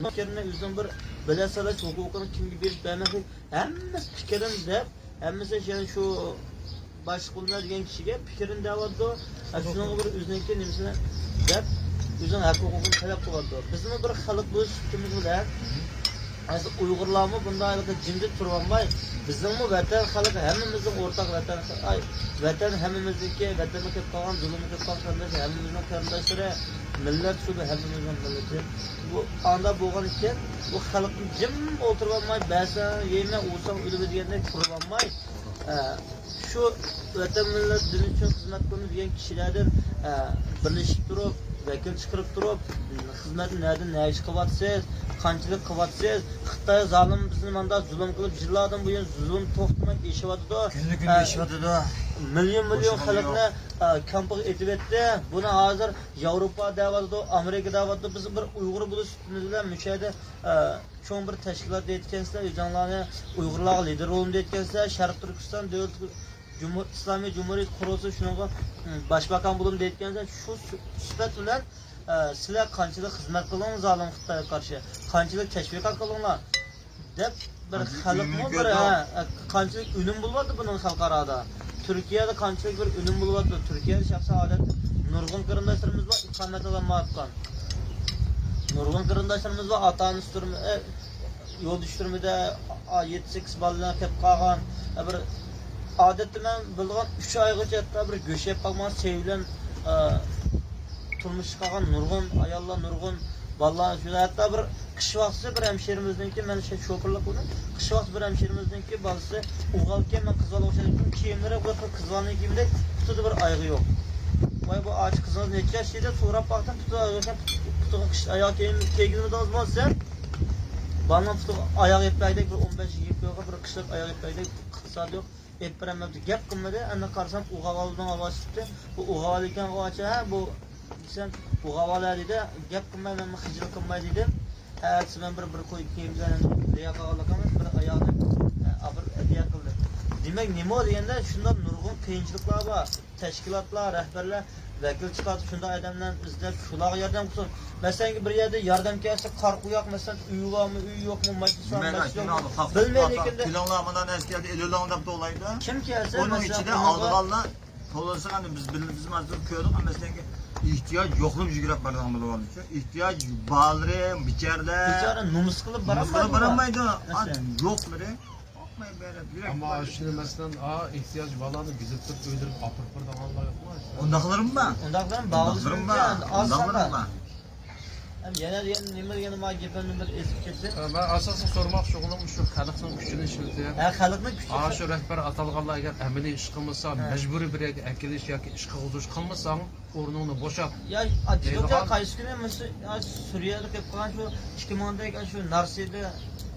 fikirine, özünün bir belesalaş hukukunu kim gibi bir vermeklik hemmesi fikirin de hemmesi yani şu başlıklarına diyen kişiye fikirin devadı şunun bir özününki nimesine de özünün hak hukukunu talep kıladı. Bizim bir xalq buluş sütümüz bile Uygurlar mı bunda ayrıca cimri turbanmay bizim bu vatan xalqı hemimizin ortak vatan hemimizdeki vatanı kep kalan zulümü kep kalan hemimizin kardeşleri millet şu hemimizin milleti bu anda boğan iken bu xalqın cim oturbanmay basa yeme olsam ölümü diyende turbanmay şu vatan millet din için hizmet kılını diyen kişilerden birleşip durup vakil çıkarıp durup hizmetin nereden ne iş kıvatsız qanchalik qilyapsiz? Xitoy zolim bizni manda zulm qilib yillardan buyon zulm to'xtamay eshiyotido. Kunni eshiyotido. Milyon xalqni kampir etib etdi. Buni hozir Yevropa davlatida, Amerika davlatida biz bir Uyg'ur bo'lish bilan mushayda cho'ng bir tashkilot deyotgansizlar, o'zinglarni Uyg'urlarga lider bo'lim deyotgansizlar, Sharq Turkiston davlat İslamiy Cumhuriyet qurusi shunaqa boshbakan bo'lim deyotgansizlar. Shu sifat bilan sizler qanchalik xizmat qildingiz zolim Xitoyga qarshi, qanchalik tashviqot qildinglar deb bir xalqni bir qanchalik unum bo'lyapti buning xalqarada. Turkiyada qanchalik bir unum bo'lyapti. Turkiyada shaxsiy holat nurg'un qarindoshlarimiz bor, iqomat qilinmayotgan. Nurg'un qarindoshlarimiz bor, ota-onasi yo'l tushtirmada 7-8 bolalar kelib qolgan. Bir odatda men bilgan 3 oygacha hatto bir go'sh yeb qolgan sevlan turmuş kalkan nurgun, ayallah nurgun, vallahi şöyle hatta bir kış vakti bir hemşehrimizdeki ben şoförlük bunu kış vakti bir hemşehrimizdeki bazısı uğalken ben kızvalı olsaydım kiyimlere bu kızvalının kiyimde tutudu bir aygı yok. Vay bu ağaç kızınız ne yaşıydı sonra baktım tutudu aygıyken tutudu kış ayağı keygizimi de azmaz sen bana tutudu ayağı yapaydık bir 15-20 yok bir kışlık ayağı yapaydık kısadı yok. Hep beraber gap kılmadı anne karsam uğavaldan hava çıktı bu uğavalıyken o ağaça bu sen bu havalar dedi gap qilmay men hijr qilmay dedim Ertesinden bir koy kiyimden liyaqa alakamas bir ayağını abır hediye kıldı. Demek nima deganda shunday nurg'un qiyinchiliklar bor. Tashkilotlar, rahbarlar vakil chiqarib shunday odamlarni izlab shularga yordam qilsin. Masalan bir yerda yordam kelsa qor quyoq masalan uy bormi, uy yo'qmi, majlis bormi, majlis yo'qmi bilmaydi ekanda. Planlamadan eskildi, elolangdan dolaydı. Kim kelsa Onun içinde aldıqanlar to'lasa hani bizim azdır ko'rdik ama mesela ihtiyoç yo'qlab yugurib bargan bo'lgan uchun ihtiyoç balri, bicharlar. Bichara numus qilib Baranmaydı. boramaydi. Yo'qlari. Olmay berib. Ama şimdi mesela ihtiyaç balanı gidip de öldürüp apır damanlar yok mu? Ondaqlarım ben. Ondaqlarni Ondaqlarım ben. Ondaqlarım ben. Hem yana nima degani ma gapimni bir esib ketdi. Ben asasen sormak şoğlum şu xalqning kuchini ishlatib. Ha, xalqning kuchi. Aa şu rehber atalganlar eğer ameliy ish qilmasa, majburiy bir yerga akilish yoki ish qilg'ish qilmasang, o'rnini bo'shat. Ya Adilga qaysi kuni mesela Suriyada kelib qolgan shu 2010da shu Narsida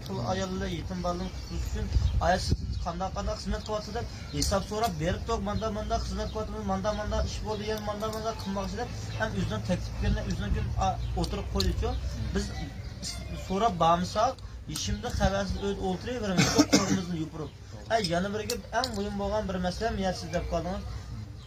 tul ayollar yetim bolalarni qutqizish uchun ayasiz qanday xizmat qilyapti deb hisob so'rab berib to'q manda xizmat qilyapti, manda ish bo'ldi, yana manda qilmoqchi deb ham o'zidan takliflarni o'zidan o'tirib qo'ydi-ku. Biz so'rab bormasak, ishimda xabarsiz o'tiraveramiz, qo'limizni yupurib. Yana biriga eng muhim bo'lgan bir masala men siz deb qoldingiz.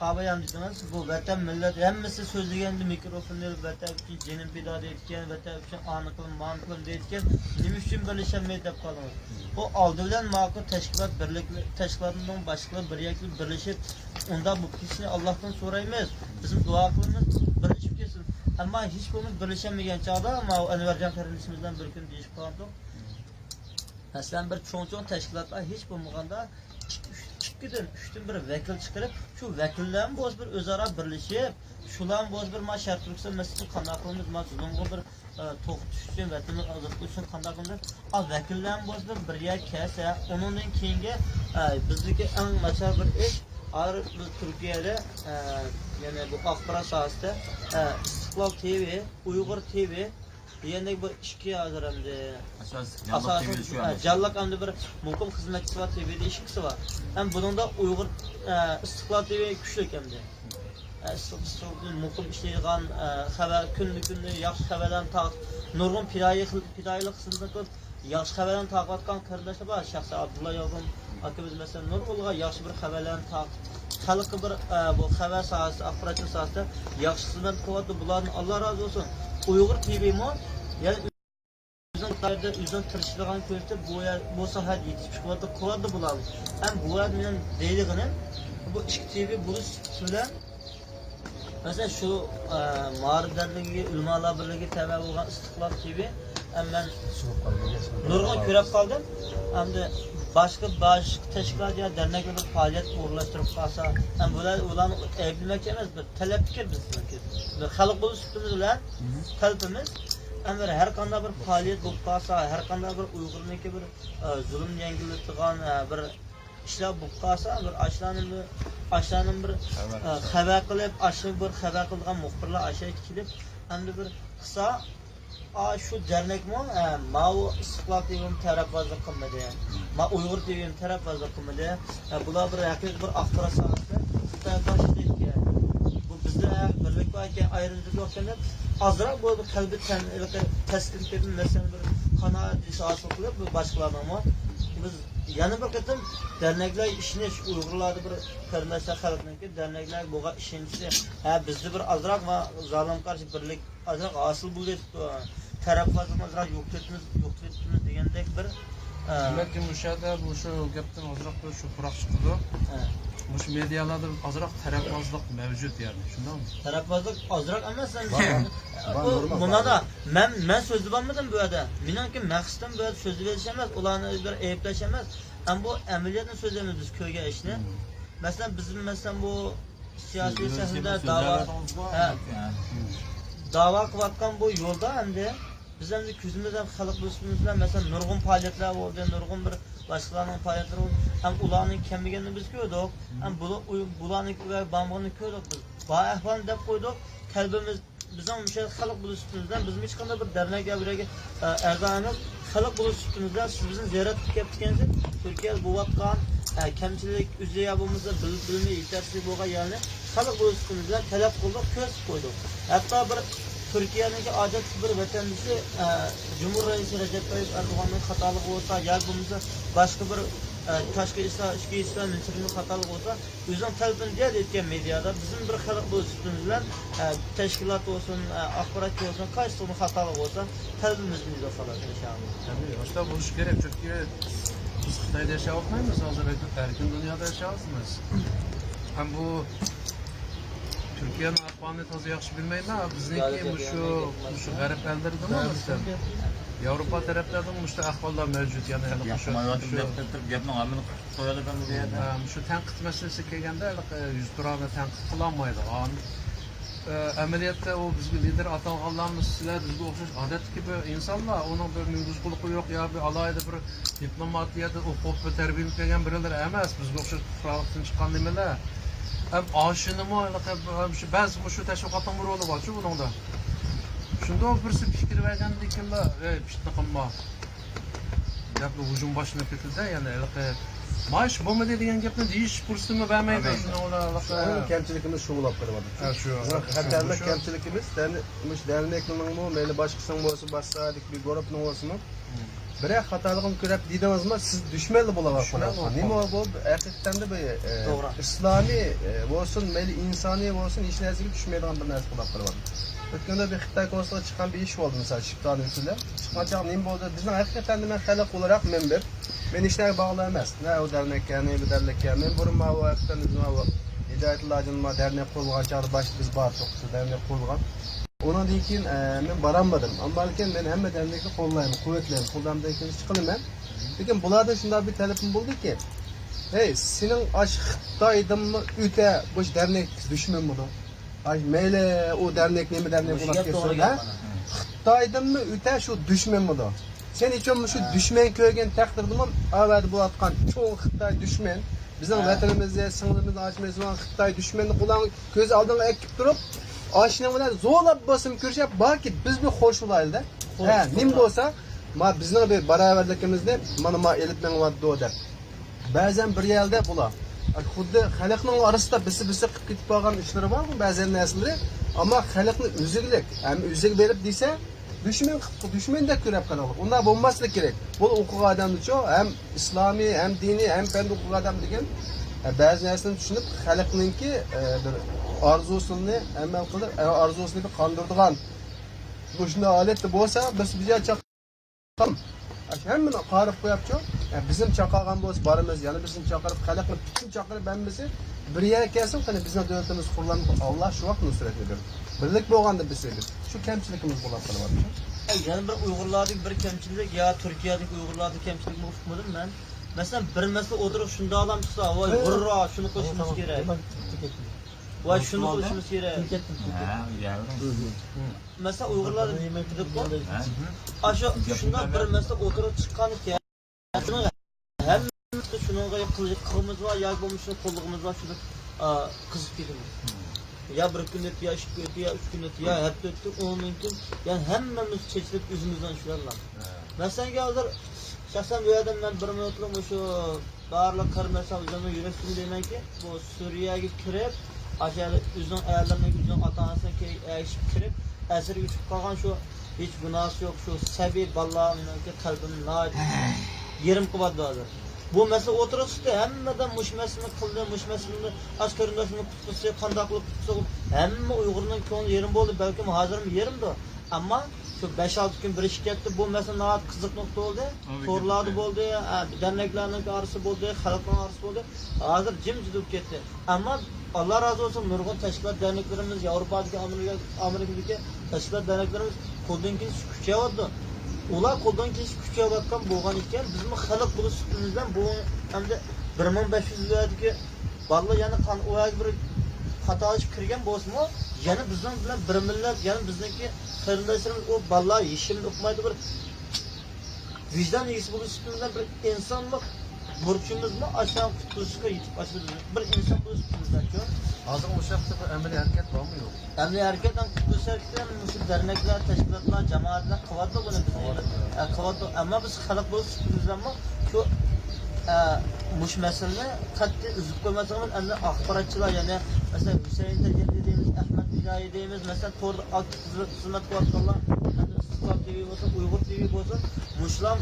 Qabayam dediniz, bu vatan millat hammasi so'zlaganda mikrofonni vatan uchun jinim pido deyotgan, vatan uchun ani qilib, man qilib deyotgan, nima uchun birlashamaydi deb qoldingiz. Bu oldi bilan ma'qul tashkilot tashkilotining boshqalar birlashib, unda bu kishini Allohdan so'raymiz. Bizim duo qilamiz, birlashib kelsin. Ammo hech bo'lmay birlashamagan chog'da, Anvarjon qarindishimizdan bir kun deyishib qoldik. Masalan bir cho'ng tashkilotlar hech bo'lmaganda ikkidan uchdan bir vakil chiqarib, shu vakillarni bo'z bir o'zaro birlashib, shularni bo'z bir shart tursa, masalan qanday qilamiz, mazlumga bir to'xtatish uchun, vatanni ozod qilish uchun qanday qilamiz? Al vakillarni bo'z bir birga kelsa, undan keyingi bizdagi eng mashhur bir ish, biz Turkiyada yana bu axborot sohasida Istiqlol TV, Uyg'ur TV degandek bir ishga hozirmdi. Asosan Jallaq hamda bir muqim xizmatchisi bor, TVda ishchisi bor. Ham buningda Uyg'ur Istiqlol TV kuchli hamda. Istiqlol muqim ishlaydigan xabar kunni yaxshi xabarlarni nurg'un fidoyilik xizmat qilib, yaxshi xabarlarni taqiyotgan qarindoshlar bor. Shaxsi Abdulla Yog'im akamiz masalan nurg'ulga yaxshi bir xabarlarni xalqqa bir bu xabar sohasida, axborot sohasida yaxshi xizmat qilyapti. Bulardan Alloh rozi bo'lsin. Uyg'ur TV'mi yani o'zini tirishligan ko'rsa bu sohada yetishib chiqyapti, quvvatli bo'ladi. Ham bu men deydig'ini bu ikki TV bo'lish bilan masalan shu ma'rifatlarga ulamolar birligi tabiiy bo'lgan Istiqlol TV ham men nurg'un ko'rib qoldim. Hamda boshqa tashkilot ya derneklar faoliyat o'rlashtirib qolsa, ham ularni ayblamoqchi emas, bir talabkor bizniki. Xalq bo'lish suhbatimiz bilan qalbimiz Әмір her qanday bir faaliyet bo'lib qolsa, her qanday bir Uyg'urniki bir zulm yengillatgan bir ishlar bo'lib qolsa, bir ashlarning bir xabar qilib, bir xabar qilgan muxbirlar ashar kelib, endi bir qisa shu jarnakmi, ma'u Istiqlol TV'm tarafbozlik qilmadi. Ma Uyg'ur TV'm tarafbozlik qilmadi. Bular bir haqiqiy bir axborot sohasida tarafbozlik bu bizda birlik va ayrımcılık yo'qligini azroq bo'ldi qalbi taskin etib masalan bir qanoat hosil qilib bu boshqalarni biz yana bir qatam derneklar ishini Uyg'urlarda bir qarindoshlar xalqniki derneklar bo'lgan ishonchi bizda bir azroq va zolim qarshi birlik azroq hosil bo'ldi taraflarimiz azroq yo'qotimiz degandek bir demak bu yerda bu shu gapdan azroq shu puroq chiqdi. Bu medialarda azroq tarafbozlik mavjud yani, shundaymi? Tarafbozlik azroq emas bunada men so'zlab olmadim bu yerda. Menimki maqsadim bu yerda so'zlab berish emas, ularni bir ayiblash emas. Ham bu amaliyotni so'zlaymiz biz ko'rgan ishni. Masalan bizim bu siyosiy sahnada da'vo qilayotgan bu yo'lda endi biz endi ko'zimizdan xalq bo'lishimiz bilan masalan nurg'un faoliyatlar bo'ldi, nurg'un bir boshqalarning faoliyatlari bo'ldi. Ham ularning kamiganini biz ko'rdik, ham bularning va bamg'oni ko'rdik biz. Bu ahvol deb qo'ydik, qalbimiz bizning o'sha xalq bo'lishimizdan biz hech qanday bir dernek yoki a'zomiz xalq bo'lishimizdan siz bizni ziyorat qilib kelgansiz. Turkiyada bo'layotgan kamchilik o'ziyabimizda bilmay yetarsiz bo'lgan yerni xalq bo'lishimizdan talab qildik, ko'z qo'ydik. Hatto bir Türkiye'deki adet bir vatandaşı Cumhur Reisi Recep Tayyip Erdoğan'ın hatalığı olsa, ya bunun başka bir Taşkı İçki İslam Ministrinin hatalığı olsa, yüzden telefon diye etken medyada bizim bir halk bu üstümüzden teşkilat olsun, akbaratçı olsun, kaç sonu hatalığı olsa telefon üstümüzde falan inşallah. Tabii, işte bu iş gerek. Çünkü biz Xitay'da yaşayapmayız, hazır erkin dünyada yaşayapsınız. Hem bu Türkiye'nin ahvalini taze yaxşı bilmeyim ha, bizdeki şu garip elleri de mi olmasın? Avrupa taraflardan işte ahvallar mevcut, yani şu tenkit meselesi kelgende yüz turada tenkit kılanmaydı. Əməliyyatda o bizga lider atanğanlarımız sizler bizga o'xshash odat gibi insanlar, onun bir mümkünçülüğü yok ya bir alayda bir diplomatiyada o'qib bir terbiye kelgan birilar emas, bizga o'xshash tuproqdan chiqqan nimalar. Hem aşınımı, hem şu ba'zi shu tashviqotning bir roli bor-ku buningda. Shunda birisi fikr bergandikinlar, fitna qilma. Gapni hujum boshlanib ketdi-da, ya'ni maaş bo'lmaydi degan gapni deyish fursatini bermaydi. Onun kemçilikimiz şu bulap kırmadı. Şu. Hatta kemçilikimiz dernekliğinin mu, meyli başkasının olsun, başsadik bir grupның olsun mu? Birer hatalıqın körep dediğiniz mi, siz düşmeli bulamazsınız. Neymi o bu? Hakikaten de bir İslami olsun, meyli insani olsun, iş nezili düşmeydiğin bir nersi bulap kırmadı. Ötkende bir Xitay konusunda çıkan bir iş oldu mesela Şıptan ülküde. Çıkmayacak neyim oldu? Bizden hakikaten de ben halk olarak member. Ben işler bağlayamaz. Ne o dernek ya, ne bir dernek ya. Ben burun mavi hakikaten bizim o Hidayetullah Canıma dernek kurulgan çağrı başı biz bağır çok dernek kurulgan. Ona deyikin ben baranmadım. Ama ben hem dernekli kollayayım, kuvvetliyim. Koldan deyikin çıkalım ben. Lekin bularda şunda bir telefon buldu ki hey, senin aşktaydın mı üte bu dernek düşman mı da? Ay meyle o dernek ne mi dernek olarak geçiyor ha? Xitoydan mı üte şu düşman mı da? Sen hiç olmuş şu düşman köygen takdirdim mi? Avadi bu atkan çoğu Xitoy düşman. Bizim vatanımızda sınırımızda açmayız olan Xitoy düşmanını kulağın göz aldığını ekip durup aşina bilan zo'lab basım körüşüp bak ki biz bir hoş olaylı da. He, nim olsa ma bizning bir baravarligimizni mana ma elitmen var do'da. Bazen bir yerde bula. Xuddi xalqning orasida bisi qilib ketib qolgan ishlari bor, ba'zan narsalar, ammo xalqni o'ziglik, ham o'zig berib desa, düşman da ko'rib qoladi. Unda bo'lmasligi kerak. Bu o'qigan odam uchun ham islomiy, ham diniy, ham fan o'qigan odam degan ba'zi narsani tushunib, xalqninki bir orzusini amal qilib, orzusini qondiradigan bu shunday holatda bo'lsa, biz bizga chaqam. Hemmini qarib qo'yapchi. Bizim chaqalgan bo'lsa barimiz, yana bizim chaqirib xalqni bütün chaqirib hammasi bir yerga kelsin, qani bizning davlatimiz quriladi. Alloh shu vaqt nusrat eder. Birlik bo'lganda bizlar shu kamchiligimiz bo'lib qolyapti. Yani bir Uygurlardaki bir kemçilik ya Türkiye'deki Uygurlardaki kemçilik mi okumadım ben. Mesela bir mesele oturup şunda adam tutsa, vay vurra şunu koşmamız gerek. Vay şunu koşmamız gerek. Mesela Uygurlar gidip bu. Aşağı şunda bir mesele oturup çıkan ki hem şunun kılımız var, ya bulmuşun kollığımız var, şunu kızıp gidiyoruz. Ya bir gün ötü, ya üç gün ötü, ya üç gün ötü, ya hep ötü, onun mümkün. Yani hemmemiz çeşitli yüzümüzden şurarlar. Mesela geldir, şahsen bir yerden ben bir minutluğum şu bağırla karı mesela üzerine yüreksin demek ki bu Suriye'ye girip aşağıda üzerine ayarlarına üzerine atanasına kirip eseri geçip kalan şu hiç günahsı yok şu sebi vallahi kalbimin nail yerim kıvat vardır. Bu mesele oturuştu hemmeden muşmesini kıldı, muşmesini askerindesini kutlusu, kandaklı kutlusu hemme Uygur'un konu yerim oldu belki hazırım yerim de ama şu 5-6 gün bir iş gitti bu mesele naat kızık nokta oldu, sorulardı oldu, derneklerinin arası oldu, halkların arası oldu, hazır cimcilik gitti ama Allah razı olsun nurgun teşkilat derneklerimiz, Avrupa'daki, Amerika'daki teşkilat derneklerimiz koldan ki küçüğe oldu. Ular koldan keş küçüğe bakkan boğan iken bizim halk bulu sütümüzden bu hem de 1500 liraydı vallahi yani kan o ay bir hatalı kirgen bozma yani bizden bilen bir millet yani bizdeki karındaşlarımız o vallahi işim okumaydı bir vicdan iyisi bulu sütümüzden bir insanlık burçumuz mu aşağı kutlusuna yitip açılır bir insan bulu sütümüzden çok. Hazır o şahsı bir emeli hareket var mı yok? Emri hareketten kutlusu hareketten şu dernekler, teşkilatlar, cemaatler kıvatlı bunu bizim. Kıvatlı ama biz halk bulu sütümüzden ama şu muş meselene katli üzüp koymasının emri akbaratçılar yani mesela Hüseyin Tekin dediğimiz Ahmet Sinayi deyimiz mesela torda aktif hizmet kılatkanlar İslam TV olsun, Uygur TV olsun Muşlam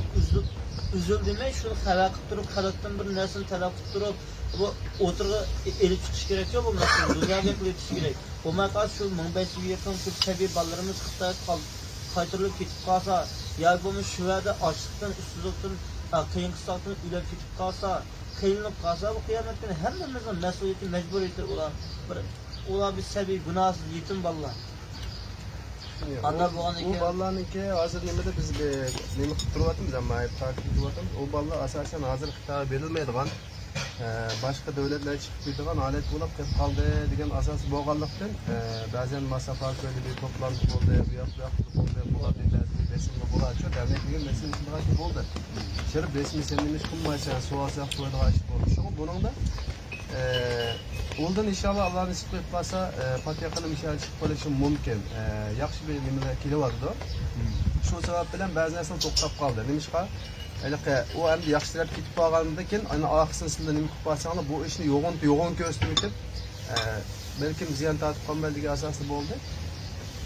üzüldüme şunu xabar qilib turib xalqdan bir narsani talab qilib turib bu o'tirg'i elib chiqish kerak bu masala dunyoga qilib kerak bu maqsad shu 1500 yaqin ko'p tabiiy bolalarimiz Xitoyga qaytarilib ketib qolsa yoki bo'lmasa shu yerda ochliqdan ussizlikdan qiyinchilikdan uylab ketib qolsa qiynalib qolsa bu qiyomat kuni hammamizning mas'uliyati majburiyati ular bir sabiy gunohsiz yetim bolalar Anlar bu an u bolalarniki hozir nimada biz nima qilib turyapmiz amma takip qilyapmiz u bolalar asosan hozir Xitoyga berilmaydigan boshqa davlatlar chiqib ketadigan holat bo'lib kelib qoldi degan asos bo'lganlikdan ba'zan masofaviy bir to'planma bo'ldi bu yoqda bo'ldi bularning resimli bo'ladi shu davlatning resimli bo'ldi sharif resmi sen nima ish qilmaysan savol qo'yadigan ish bo'ldi shu buningda Ondan inşallah Allah nasip qilib qolsa Fatihaning ishlar chiqib qolishi mumkin. Yaxshi bir nimalar kelyapti. Shu sabab bilan ba'zi narsalar to'xtab qoldi. Nimishqa? U endi yaxshilab ketib qolgandan keyin ana oxirida nima qilib qolsanglar bu ishni yo'g'on ko'rsatib balkim ziyon tortib qolmaydi degan asosda bo'ldi.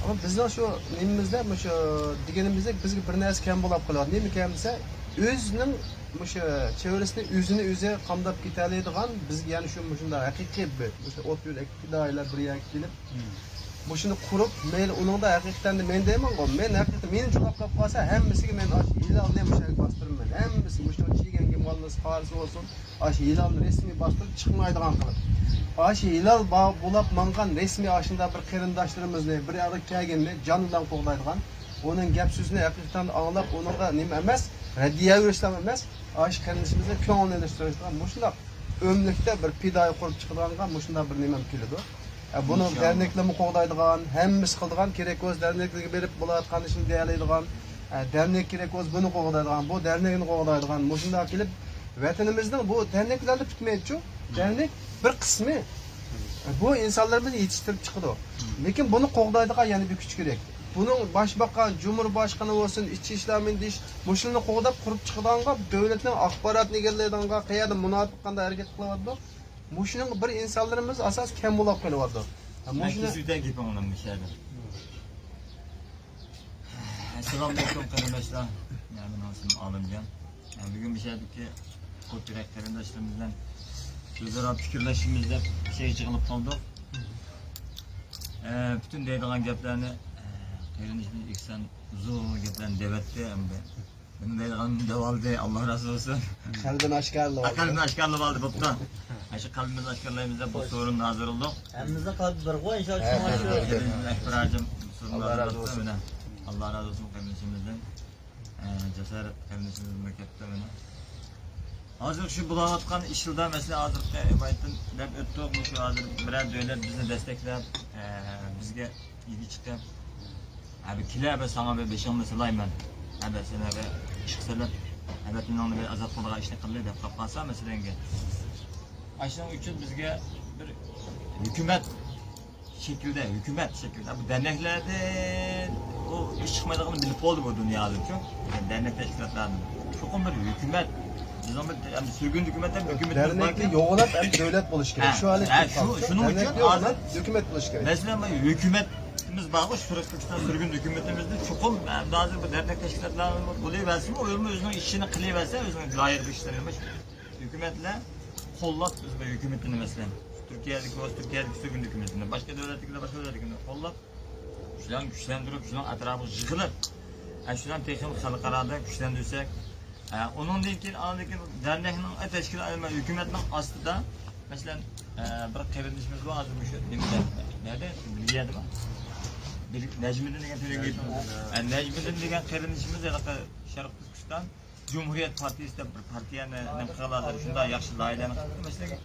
Ammo bizning shu nimamizda shu deganimizda bizga bir narsa kam bo'lib qolyapti. Nima kam desa o'zining Muşa çevresinde üzerine qamdab ketalaydigan bizga yani şunda haqiqiy bir o't yo'l ikkidagilar bir yak kelib mushuni qurib men uningda haqiqatan men deyman-ku men haqiqatan meni chulab qolib qolsa hammasiga men ash ilanni mushak bostiraman hammasi mushto cheganga mollas qarz olsun ash ilanni resmiy bostirib chiqmaydigan qilib ash ilal bo'lib mangan resmiy ashunda bir qarindoshlarimizni bir yoqqa kelganda jonidan qo'g'daydigan onun gap so'zini haqiqatan anglab uningga nima emas raddiya yurishlar emas ash qarindishimizni ko'ngilni ilishtirishgan mushundoq o'mlikda bir pidoy qurib chiqadigan mushundoq bir nima keladi. Buni derneklarni qo'g'daydigan, hammasi qiladigan kerak o'z derneklarga berib bo'layotgan ishni deyoladigan, dernek kerak o'z buni qo'g'daydigan, bu dernekni qo'g'daydigan mushundoq kelib vatanimizning bu derneklarni bitmaydi-ku. Dernek bir qismi. Bu insonlarni yetishtirib chiqadi. Lekin buni qo'g'daydigan yana bir kuch kerak. Bunun başbakan, cumhurbaşkanı olsun, içi işler mindiş, muşulunu qo'g'dab qurib chiqadigan davlatning axborotni egallaydigan qayerda munofiq qanday harakat qilyapti? Muşuning bir insonlarimiz asos kam bo'lib qolyapti. Mushuni sizdan gapim uning mishadi. Assalomu alaykum qarindoshlar. Men Nosim Olimjon. Bugun mishadiki ko'pchilik qarindoshlarimiz bilan o'zaro fikrlashishimizda bir şey yig'ilib qoldik. Bütün deydigan gaplarni Kardeşimiz İhsan uzun gaplarni devatdi hamda buni deydigan davoldi Allah razı olsun. Qalbini oshkorlab oldi. Qalbini oshkorlab oldi bo'pti. Shu qalbimizni oshkorlaymizda bu sorun hozir oldik. Hammamizning qalbi bir qo'y inshaalloh. Allah razı olsun. Allah razı olsun kardeşimizden. Cesaret kardeşimizin maktabda bana. Hazır şu bulanatkan işilda mesela hazırda ebaytın dep öttük şu hazır birer devlet bizni desteklep bizge ilgi çıkıp abi kile be sana be beşinli sılayman abi sana be çıksalar evet inanlı bir azat kulağa işine kılıyor dep kaplansa mesela enge aşağı üçün bizge bir hükümet şekilde bu derneklerde o iş çıkmadığını bilip oldu bu dünyada çünkü dernek teşkilatlarının çok bir hükümet yani sürgün hükümetten dernekli yoğunat hem devlet buluş gerek. Şu hale şunun için yoğunat hükümet buluş gerek. Mesela hükümetimiz bağış Türkistan sürgün hükümetimizde çok daha bu dernek teşkilatlarının buluyor versin o yolunu özünün işini kılıverse özünün layık bir işler yapmış. Hükümetle kollat biz hükümetini mesela Türkiye'deki sürgün hükümetinde başka devletlikinde kollat şulan güçlendirip şulan etrafı yıkılıp şulan teknik halkarada güçlendirsek onun değil anındaki derneğinin teşkilatı hükümetin aslında mesela bir kardeşimiz var az bir şey nerede biliyordum Necmiddin degan televizyonda Necmiddin degan kardeşimiz Şarq Türkiston Cumhuriyet Partisi de bir partiyani qiladi shunday yaxshi loyihalarni qildi mesela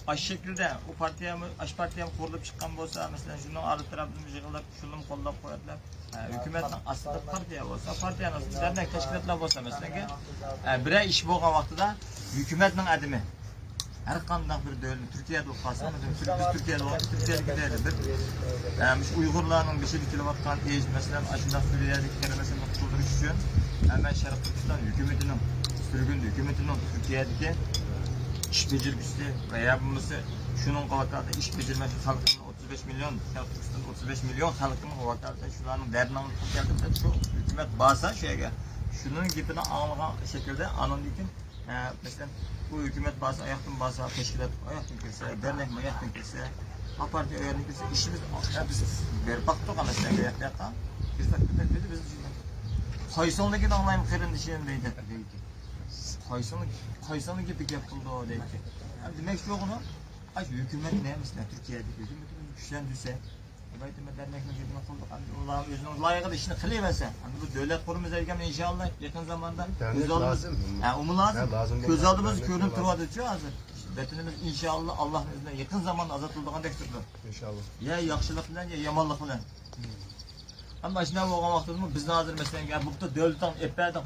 aş şekilde o partiya qurilib chiqqan bo'lsa mesela shuni olib tarafimiz yig'ilib shuni qo'llab qo'yadilar hükümetin aslında partiya bo'lsa partiyaning dernek teşkilatlar bo'lsa mesela bir iş bo'lgan vaqtida hükümetning adimi her qanday bir devlet Türkiye'de olsa biz Türkiye'de bir Uygurlarning beşik kilovatkan mesela aşında Suriye'deki mesela kurtuluş için hemen Şarq Türkiston hükümetinin sürgün hükümetinin Türkiye'deki iş becergisi veya bunisi şunun kavakada iş becermesi halkının 35 milyon, Türkistan 35 milyon halkının vakaleti şularning derdini anlatib keldim. Şu hükümet basa şeyge, şunun gibini anlagan şekilde anondikin mesela bu hükümet basa ayaktan basa teşkilat ayaktan kirse, dernek ayaktan kirse, A parti ayaktan kirse işimiz biz berbat to'g'an işlerge ayakta. Biz de biz Qaysonligini anlayım qirindishini deydi. Qaysonli gibi gap qildi o deydi. Demek şu onu aç hükümet ne mesela Türkiye'de hükümetimiz güçlendirse Baytime dernekine girdiğine kıldık. Allah'ın özünün layıkı da işini kılıverse. Bu devlet kurumuz erken inşallah yakın zamanda Dernek lazım. Umu lazım. Lazım. Göz aldığımız Dernek görüntü lazım. var diyor hazır. Betinimiz inşallah Allah'ın izniyle yakın zamanda azatıldığına dek durdu. İnşallah. Ya yaxşılık bilen ya yamanlık bilen. Ama şimdi bu vaxtımız biz hazır mesela ya bu da devletten epeyden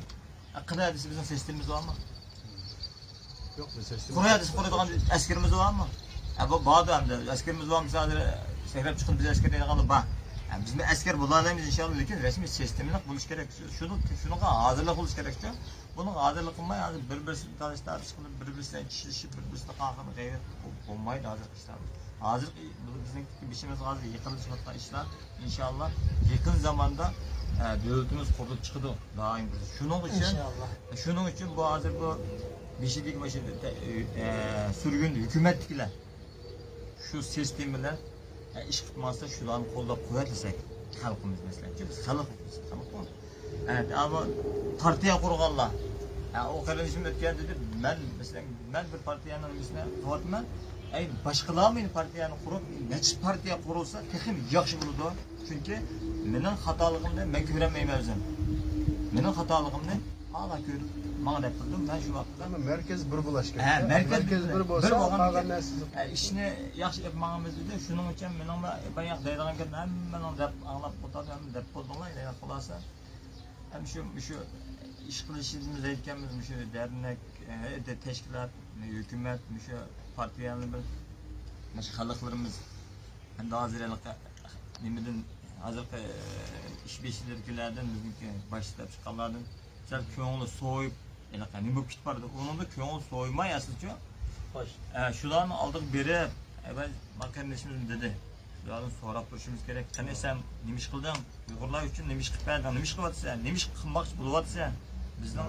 qıray dese bizim sistemimiz var mı? Yok bir seçtim. Qıray dese qıraydigan askerimiz var mı? Bu bağda hem de askerimiz var mı sadece sehrep çıkıp biz askerliğine kalıp bak. Yani bizim asker bulamayız inşallah lekin resmi sistemini buluş gerek. Şunu hazırlık buluş gerek diyor. Bunun hazırlık kılmay hazır bir-birisini tanıştırıp çıkıp bir-birisine kişileşip bir-birisine kalkıp gayret olmaydı hazır işler. Hazır bizim işimiz hazır yıkılıp çıkan işler inşallah yakın zamanda devletimiz kurulup çıkıdı daim. Şunun için bu hazır bu Beşiklik başı sürgündü hükümetlikler. Şu sistemler iş tutmazsa şularını kolda kuvvetlesek halkımız mesela. Çünkü biz halkız. Evet ama partiye kurganlar. O kardeşim ötken dedi ben mesela ben bir partiyanın mesela kuvvetmen başkalar mı partiyani kurup neçe partiya kurulsa texim yaxşı buldu. Çünkü mening xatoligimni men ko'rolmayman o'zim. Mening xatoligimni hala ko'rib bana deb bildim ben şu vaqtda Ama merkez bir bulaş gerek. merkez bir bo'lsa qolgan ishni yaxshi yapmağımız dedi. Şunun için mening bayağı deydigan gapni hammaning deb anglab o'tadi, ham deb qo'ydilar. Yani xulasa hem şu iş qilishimiz aytganmiz, şu dernek, teşkilat, hükümet, şu partiyalarni bir şu xalqlarimiz hem de hazırlıkta nimeden hazırki iş beşilerkilerden bizimki başlab chiqqanlardan sal ko'ngli so'yib nima bo'lib ketib bordi. Onun da ko'ngli so'ymay aslında. Hoş. Şularni oldiq berib, makarnishimiz dedi. Shularni so'rab turishimiz kerak. Qani sen nima ish qilding? Uyg'urlar uchun nima ish qilib berding? Nima ish qilyapsan? Nima ish qilmoqchi bo'lyapsan? Bizning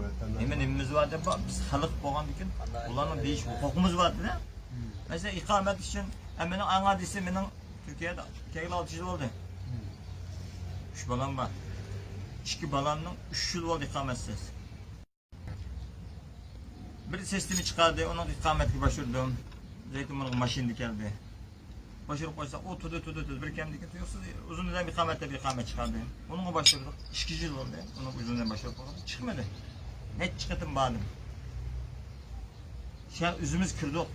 nimamiz bor deb biz xalq bo'lgan ekan, ularning deyish huquqimiz bor-da. Mesela ikamet için mening angadisi mening Türkiye'de 6 yıl oldu. 3 balam var. 2 balamning 3 yıl oldu ikametsiz. Bir sistemi çıkardı, onun ikametini başvurdum. Zeytinburnu maşindi geldi. Başvurup koysa o tudu bir kemdik yoksa uzundan bir ikamet çıkardı. Onunla başvurduk. 2 yıl oldu. Onun uzundan başvurup çıkmadı. Net çıkarttım bağdım. Şu an üzümüz kırdık.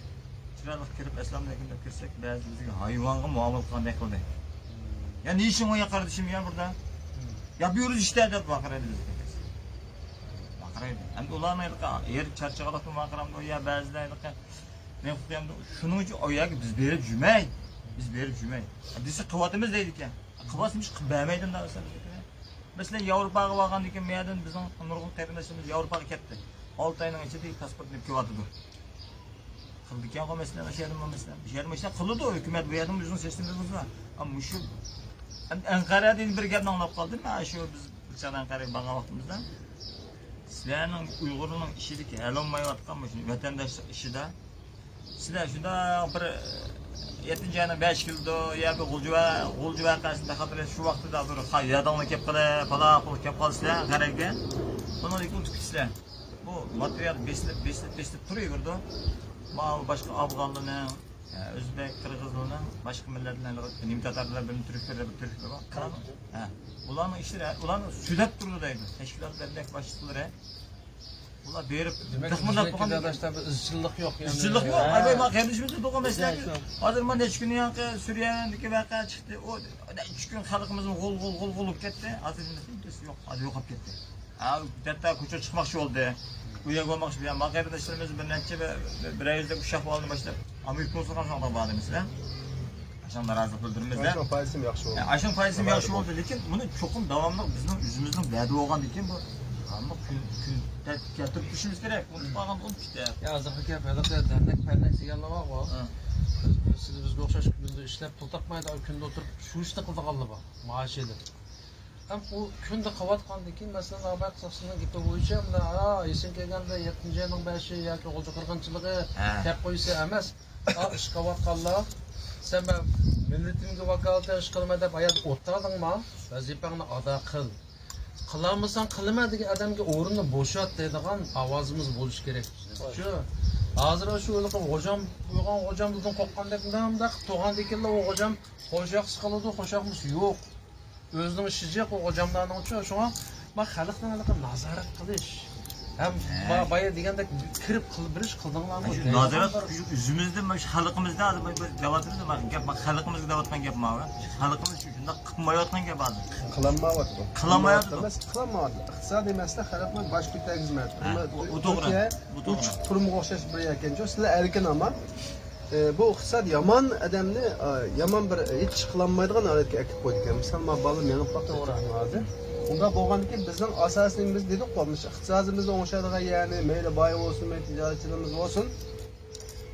Çıralık kirip İslam'da girsek bazı bizga hayvonga muomala qilgandek qildi. Ya ne işin o ya kardeşim ya burada? Yapıyoruz işte deb baqiradi bizga. Baqiradi. Endi ularni yer charchaqaloqni baqiramdi ya ba'zilarga men qo'yamdi. Shuning uchun oyoq biz berib jumay. Biz berib jumay. Desa quvvatimiz deydi ekan. Quvvatimiz qilmaydi da mesela Yevropaga borgandan keyin meyadan bizning nurg'un qarindoshimiz Yevropaga ketdi. 6 oyning ichida pasportni ko'vatdi. Kıldık ya mesela başardım mesela. Başardım işte kıldı o hükümet bu yardım bizim sistemimiz var. Ama şu Ankara'da bir gelen anlap kaldı mı? Şu biz bıçak Ankara'ya bana vaktimizde. Sizlerin Uygur'un işi ki el olmayı atkanmış vatandaş işi de. Sizler şurada bir 7. ayının 5 yılda ya bir Gulcuva karşısında hatırlayın şu vakti da bir yadağını kep kale falan kep kalsınlar Ankara'ya. Onun için tüküsler. Bu materyal beslep duruyor burada. Başka Afganlının, Özbek, Kırgızlının, başka milletlerle, Nim Tatarlar, benim Türklerle bir Türkler var. Ulanın işleri, ulanın südep durudaydı. Teşkilat dernek başçıları. Ulan berip, tıkmırlap bakan. Arkadaşlar bir ızçılık yok yani. Izçılık yok. Ay bak kardeşimizde doğan mesela. Hazır mı ne çıkın yankı Suriye'deki vaka çıktı. O 3 gün halkımızın gol olup gitti. Hazır yok. Hadi yok hep gitti. Hatta koça çıkmakçı oldu. Uyak olmak için yani arkadaşlarımız bir netçe bir ayızda uşak oldu başta. Amerika olsa kaçan da bağlı mesela. Aşağıda razı kıldırımızda. Aşağı paylaşım yaxşı oldu. Aşağıda paylaşım yaxşı oldu lekin bunu çokum devamlı bizim yüzümüzün verdi olgan lekin bu. Ama gün getirip düşmemiz gerek. Unutmadan olup işte. Ya azıcık yapıyorduk ya dernek perdesi yanlamak var. Siz bizga o'xshash kunda ishlab pul topmaydi, kunda o'tirib shu ishni qildiganlar bor, maosh elib. Ham u kunda qilayotgandan keyin masalan Abay qisasining gapi bo'yicha mana esin kelganda 7-yilning 5-i yoki o'ldi qirg'inchiligi deb qo'ysa emas. Ish qilayotganlar sen millatimga vakolatli ish qilma deb hayot o'tadingmi? Vazifangni ado qil. Qilamasan qilma degan odamga o'rinni bo'shat deydigan ovozimiz bo'lishi kerak. Shu hozir shu o'liqib g'ojam qo'ygan g'ojamdan qo'rqqandek bunday tug'andiklar u g'ojam qo'shoq qiladi, qo'shoqmiz yo'q. O'zining ishiga g'ojamlarning uchun shunga men xalqdan nazorat qilish hem bayağı degandek kirib qilib birish qildinglarmi? Nazorat o'zimizda mana shu xalqimizda devatimiz gap xalqimizga devatgan gap ma'lum. Xalqimiz shunda qilmayotgan gap hozir. Qilinmayapti. Qilinmayapti. Qilinmayapti. Iqtisodiy masala xalqni bosh ko'targizmayapti. Bu to'g'ri. Bu to'g'ri. Turmuga o'xshash bir ekan. Sizlar erkin ama bu iqtisod yomon odamni yomon bir hech qilinmaydigan holatga akib qo'ygan. Misol men bolam yangi to'g'ri hozir. Unda bo'lgandan keyin bizning asosimiz dedik qo'ymish iqtisodimizda o'xshaydigan ya'ni mayli boy bo'lsin, mayli tijoratchilarimiz bo'lsin.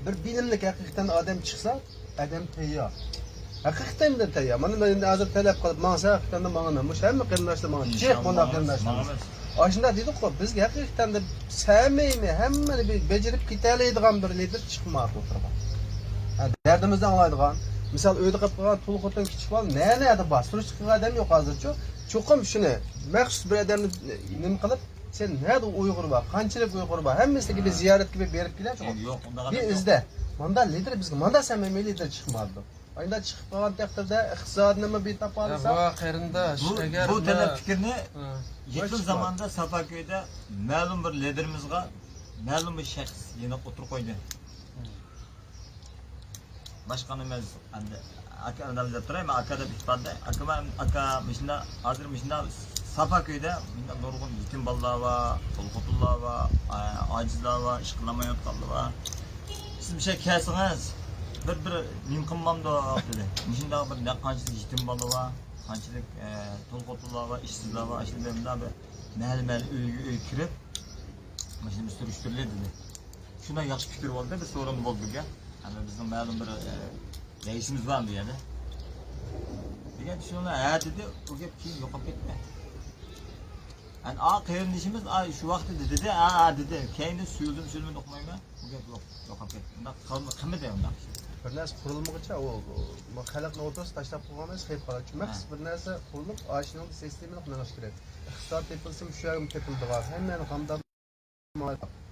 Bir bilimlik haqiqatan odam chiqsa, odam tayyor. Haqiqatan de tayyor. Mana men endi hozir talab qilib, mensa haqiqatan de menga nima hamma qarindoshlar menga chiq bunda qarindoshlar. Ashunda dedik qo'y, bizga haqiqatan de samimi hammani bejarib ketalaydigan bir lider chiqmadi o'tirgan. Derdimizni anglaydigan. Misal uyda qilib qo'ygan tul xotin kichik bola nima bor? Surish qilgan odam yo'q hozircha. Çokum shuni maxsus bir odamni nima qilib, sen nerede Uyg'ur bor, qanchalik Uyg'ur bor, hammasi gibi ziyorat gibi berib keladi. Yo'q, undaqa. Bir izda. Manda lider bizga, manda samimiy lider chiqmadi. Ayda chiqib qolgan taqdirda iqtisod nima bir topolsa, bu qarindosh agar bu talab fikrni yaqin zamonda Safako'da ma'lum bir liderimizga ma'lum bir shaxs yana o'tirib qo'ydi. Boshqa nima endi aka analizlab turay, men akada bitdi. Aka mishna hozir mishna Safako'da menda nurg'un yetim bolalar va to'lqotlar va ojizlar va ish qilmayotganlar va siz bir şey kelsangiz bir men qilmamda dedi. Mishna bir qanchalik yetim bola va qanchalik to'lqotlar va ishsizlar va ishlardan bir mal uyga kirib mashina surishtirdi dedi. Shundan yaxshi fikr bo'ldi, biz so'rinib bo'ldik-a. Hani bizim ma'lum bir reisimiz var mı yani? Degan shuni dedi, o gap keyin yo'qolib ketdi. Yani qarindishimiz shu vaqtda dedi, dedi, keyin suyuldim o'qimayman. Bu gap yo'qolib ketdi. Unda qilmadi unda. bir narsa qurilmoqcha u xalqni o'rtasida tashlab qo'yganimiz hep qoladi. Chunki bir narsa qurilib, ashning sistemini qilinish kerak. Iqtisod tepilsa, shu ham tepildi. Hammani hamda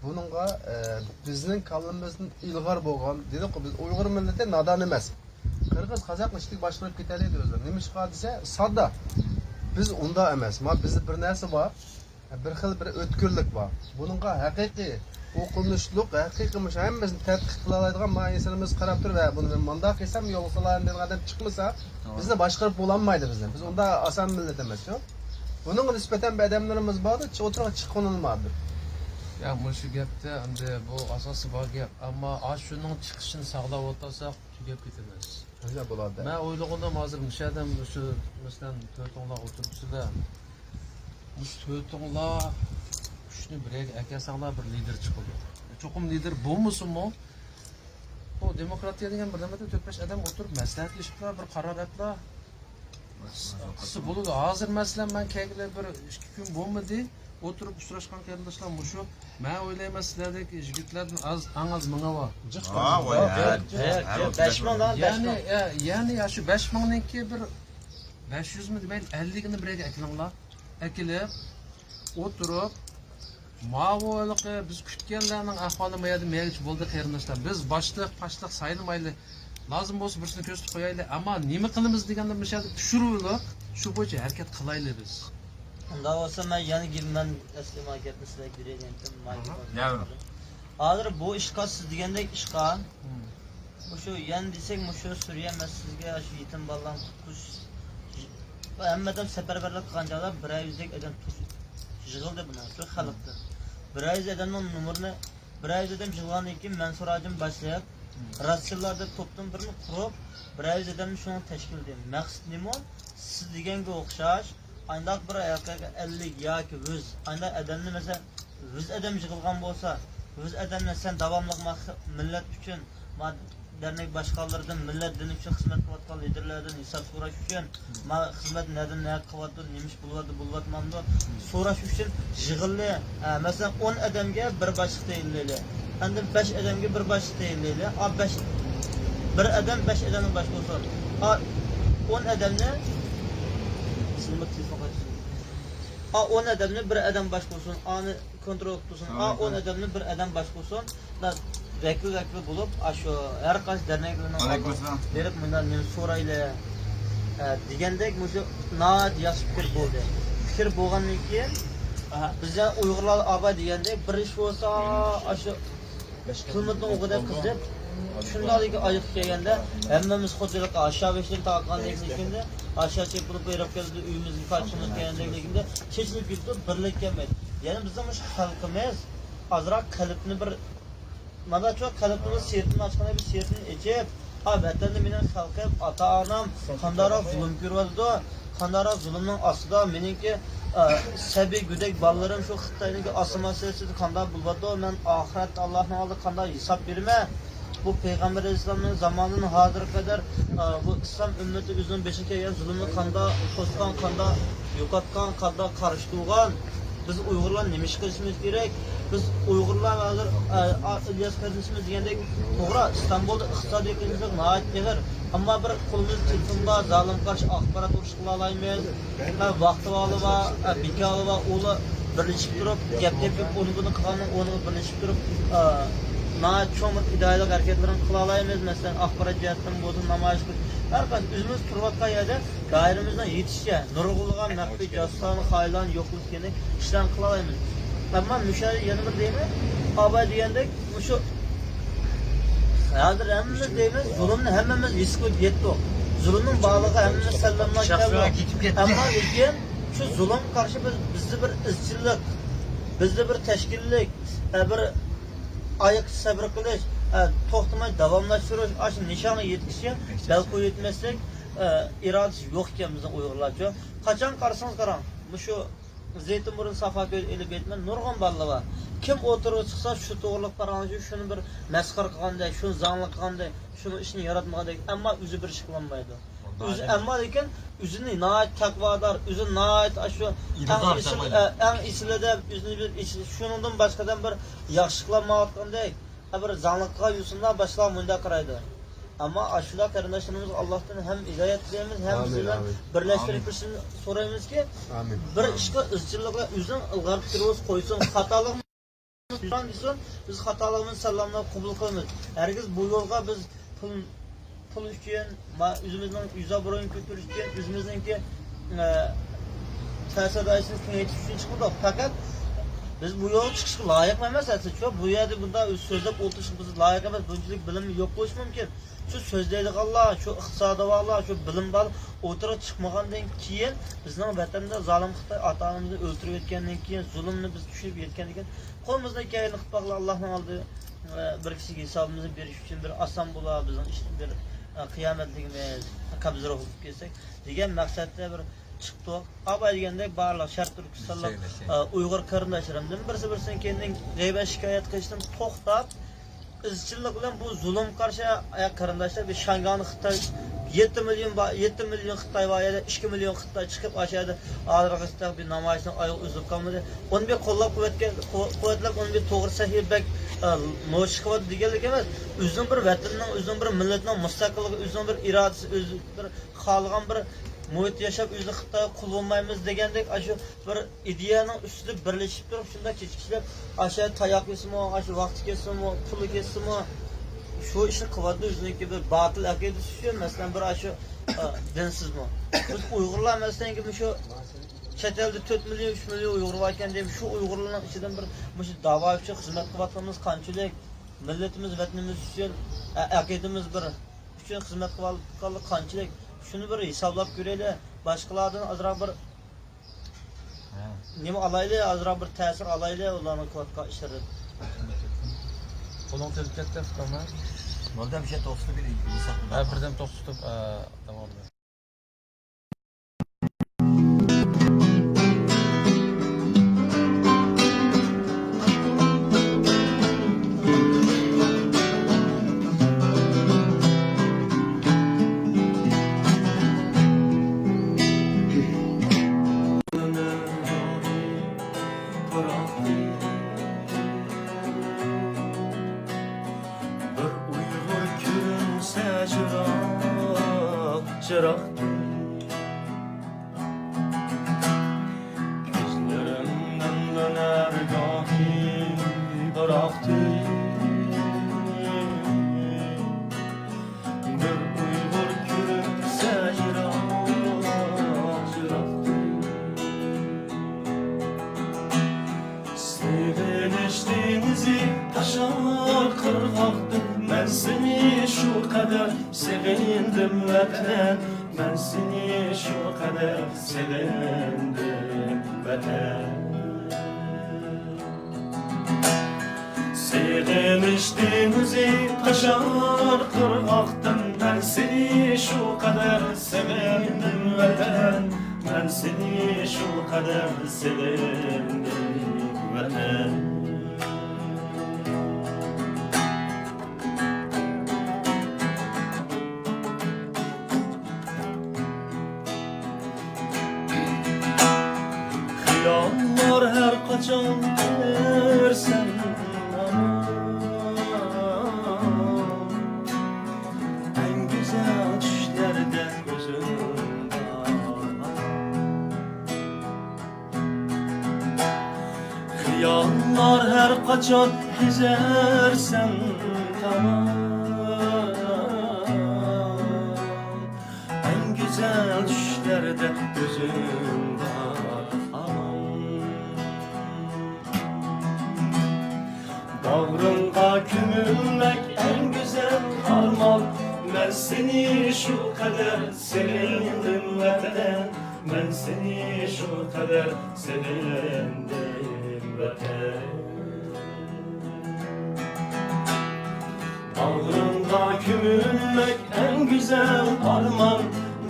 bununla bizning kallamizning ilg'or bo'lgan, dedik biz Uyg'ur millati nodon emas. Qirg'iz, qozoq ishlik boshqarib ketaydi o'zlari. Nima ish qilsa, sodda. Biz unda emas. Bizda bir narsa bor, bir xil bir o'tkirlik bor. Bununla haqiqiy o'qilishlik, haqiqiy hammamizni tadqiq qila oladigan ma'nolarimiz qarab turib va buni men mundaq qilsam yo'l qilaman degan odam chiqmasa, bizni boshqarib bo'lolmaydi bizni. Biz unda oson millat emas-ku. Bununla nisbatan bir odamlarimiz borda, o'tirib chiqolmaydi. Ya şu gapda endi bu asosi bor gap, ammo shuning chiqishini saqlab o'tirsak tugab ketamiz. Shunday bo'ladi. Men o'ylagandim hozir mishadam shu masalan to'rtonlar o'tiribsizlar. Mush to'rtonlar shuni birga akasanglar bir lider chiqadi. Cho'qim lider bo'lmasinmi? Bu demokratiya degan bir nimada 4-5 odam o'tirib maslahatlashiblar, bir qaror qiliblar. Qisi bo'ladi. Hozir masalan men kelganda bir 2 kun bo'lmadi. Oturup uçraşkan kardeşler şu, ben öyleyim sizlerdek yigitlerden az mına var. Yani ya şu 5 mının ki bir 500 mü demeyin 50 günü bireye eklenler, ekilip oturup mağlup biz kütkenlerinin ahvalı mayada mevcut buldu kardeşler. Biz başlık sayılmaylı. Lazım olsa birisini köstü koyaylı ama nime kılımız degende bir şey düşürülük şu boyunca hareket kılaylı biz. Unda olsa ben yani girmem eski marketini size gireyim. Yavrum. Hazır bu işgal siz degende işgal. Bu şu yani desek bu şu Suriye sizge şu yetim ballan kuş. Hemmeden seferberlik kancalar birer yüzek eden tuş. Jığıldı buna şu halıktı. Birer yüz edenin numarını birer yüz eden jığılan ki Mansur Hacım başlayıp Rasyıllarda toptan birini kurup birer yüz edenin şunu teşkil edeyim. Maksud nimo siz degenge okşaş. Ayndaq bir ayaqqa 50 yoki 100 ayda adamni mesela 100 adam yig'ilgan bo'lsa 100 adamni sen davomli millat uchun dernek başkanlarından millet din için hizmet kıvatkan liderlerden hesap soraş için ma hizmet neden ne kıvatır neymiş bulvatmandı soraş için jığıllı mesela 10 adamga bir başlık deyileli endi 5 adamga bir başlık deyileli a 5 bir adam 5 adamın baş olsun a 10 adamni a 10 adamni bir adam baş olsun ani kontrol tutsun a 10 adamni bir adam baş olsun da vekil bulup şu her kaç derneklerinin verip bundan men so'rayli degandek şu naat yaxshi fikir bo'ldi fikir bo'lgandan keyin bizga uyg'urlar aba degandek bir ish bo'lsa shu qilmatni o'qidab qilib shundaqki oyoq kelganda hammamiz xo'jalik aşağı beşlik taqandek ekanda aşağı chepilib berib keldi uyimizga qaytishimiz kelgandagida chechinib ketdi birlik kelmaydi ya'ni bizning shu xalqimiz azroq qalbni bir mana çok kalıptığımız siyetini açkana bir siyetini içip vatanda mening xalqim ata onam qandaroq zulm ko'ryapti qandaroq zulmning ostida meningki sabiy gudek bolalarim shu xitoyniki osmon sesida qanday bo'lyapti men oxiratda allohning oldida qanday hisob berma bu payg'ambar alayhissalomning zamonidan hozirga qadar bu islom ummati o'zining beshiga kelgan zulmni qanday to'sgan qanday yo'qotgan qanday qarshi turgan biz Uyg'urlar nima ish qilishimiz kerak biz Uyg'urlar hozir İlyas kardeşimiz degandek to'g'ri İstanbulda iqtisodiy qiyinchilik nihoyat ig'ir ammo bir qo'limiz telefonda zolim qarshi axborot urush qila olmaymiz vaqti va bekali va o'li birlashib turib gap uni buni qilgan uni birlashib turib nihoyat cho'ng idoralar harakatlarini qila olmaymiz masalan axborot jihatdan bo'lsin namoyish har qanday o'zimiz turayotgan yerda doiramizdan yetishga nurg'ulg'an maxfiy josuslarni xoinlarni yo'q qilishgani ishlarni qila olmaymiz ammo mushari yana bir deyman aba degandek shu hozir hammamiz deymiz zulmni hammamiz his qilib yetdik zulmning bog'lig'i hammamiz sallamdan keldi ammo lekin shu zulm qarshi bizni bir izchillik bizni bir tashkillik bir ayak sabr qilish to'xtamay davomlashtirish shu nishonga yetishga bel qo'yib yetmaslik irodasi yo'q ekan bizning uyg'urlarcha qachon qarasangiz qarang shu Zeytinburun Safaköy elib etmen nurg'un balla var. Kim o'tirib chiqsa shu to'g'riliq paranji shuni bir masxar qilganday, shuni zangli qilganday, shuni ishni yaratmagandek, ammo o'zi bir ish qilolmaydi. O'zi ammo lekin o'zini nihoyat taqvodor, o'zi nihoyat shu eng islida o'zini bir shundan boshqadan bir yaxshi qilolmayotgandek, bir zangli qilgan yusundan boshqa bunda qaraydi. Ama aşılar kardeşlerimiz Allah'tan hem hidayet dileyimiz hem bizden birleştirip sorayımız ki bir işe ızcılıkla üzüm ılgar fikirimiz koysun hatalığımız biz hatalığımızı sallamla kabul kılmıyoruz. Herkes bu yolga biz pul için, üzümüzden yüze burayın götürüş için, üzümüzden ki tesir dayısını kengetiş için çıkmadık. Fakat biz bu yola çıkışa layık emas çok bu yerde bunda sözlük oturuşun bizi layık emas, bunçilik bilim yok bo'lishi mumkin. Şu sözleydik Allah, şu iqtisodi var Allah, şu bilim var, o'tirib chiqmagandan keyin bizning vatanda zolim Xitoy ota-onamizni o'ltirib yetgandan keyin zulmni biz tushib yetgandan keyin qo'limizdan kelganini qilib boqlar Allohning oldida bir kishiga hisobimizni berish uchun bir oson bo'ladi bizning ishni bir qiyomatligimiz qabzaro qilib kelsak degan maqsadda bir chiqdik. Abay degandek barliq shart turkistonlar Uyg'ur qarindoshlarimdan birisi kendin g'iybat shikoyat qilishdan to'xtab izchillik bilan bu zulm qarshi qarindoshlar bir Shangani Xitoy 7 milyon Xitoy va 2 milyon Xitoy chiqib aşağıda ağırlıqda bir namoyishni oyoq uzib qolmadi. Onu bir qo'llab quvvatlab onu bir to'g'ri sahih bek nosh qiladi deganlik emas. O'zining bir vatanning, o'zining bir millatning mustaqilligi, o'zining bir irodasi, o'zi bir xohlagan bir muhit yaşab o'zi Xitoy qul bo'lmaymiz degandek shu bir ideyaning ustida birlashib turib shunda kechikishlar aşağı tayoq yesinmi, shu vaqti kelsinmi, puli kelsinmi shu ishni qiladi o'ziniki bir batil aqidasi shu masalan bir shu dinsizmi. Biz Uyg'urlar masalan shu chet elda 4 milyon 3 milyon Uyg'ur bor ekan deb shu Uyg'urlarning ichidan bir shu da'vo uchun xizmat qilayotganimiz qanchalik millatimiz vatanimiz uchun aqidamiz bir uchun xizmat qilayotganlik qanchalik şunu bir hesaplab göreli, başkalardan azra bir nima alaylı, azra bir ta'sir alaylı ularning qilayotgan ishlari. Qo'ling telib ketdi Xitoyma. Bo'ldi bir şey to'xtatib bir insof. Birdan to'xtatib davom et. çıraktı. Gözlerimden döner gahi bıraktı. Bir Uygur kürükse çıraktı. Sevinişliğinizi taşar kırgaktı. Ben seni şu kadar sevindim vatan. Ben seni şu kadar sevindim vatan. Sevinişliğinizi taşar kırgaktı. Ben seni şu kadar sevindim vatan. Ben seni şu kadar sevindim vatan. Hıyallar her kaçan dersen en güzel düşlerde gözüm var. Hıyallar her kaçan gezersen tamam. En güzel düşlerde gözüm var. Bağrımda kümülmek en güzel armağan. Ben seni şu kadar sevindim vatan. Ben seni şu kadar sevindim vatan. Bağrımda kümülmek en güzel armağan.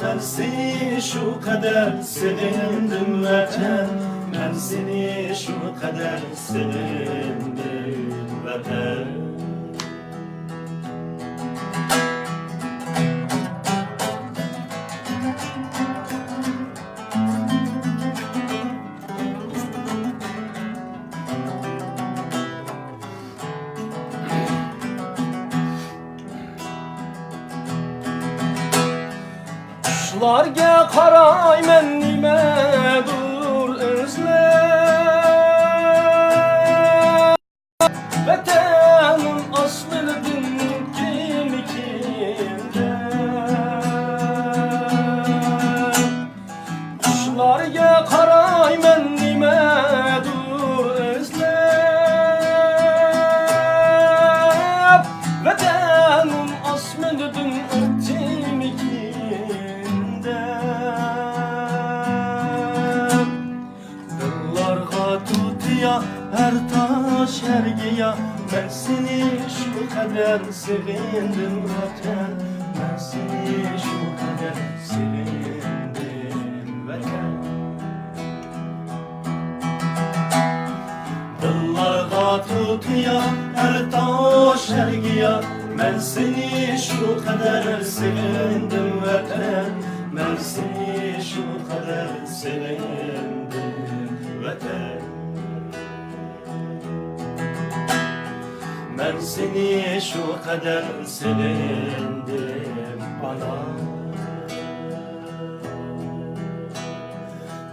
Ben seni şu kadar sevindim vatan. Ben seni şu kadar sevindim vatan. Kuşlarga qaray men nimadur özlep. Vatanim aslidim kimikinde. Kuşlarga qaray men nimadur özlep. Vatanim aslidim kimikinde. Dıllarga tutuya her taş her giya. Ben seni şu kadar sevindim vatan. Ben seni şu kadar sevindim vatan. Dıllarga tutuya her taş her giya. Ben seni şu kadar sevindim vatan. Ben seni şu kadar sevindim vatan. Ben seni şu kadar sevindim ana.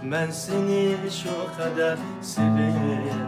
Ben seni şu kadar sevindim.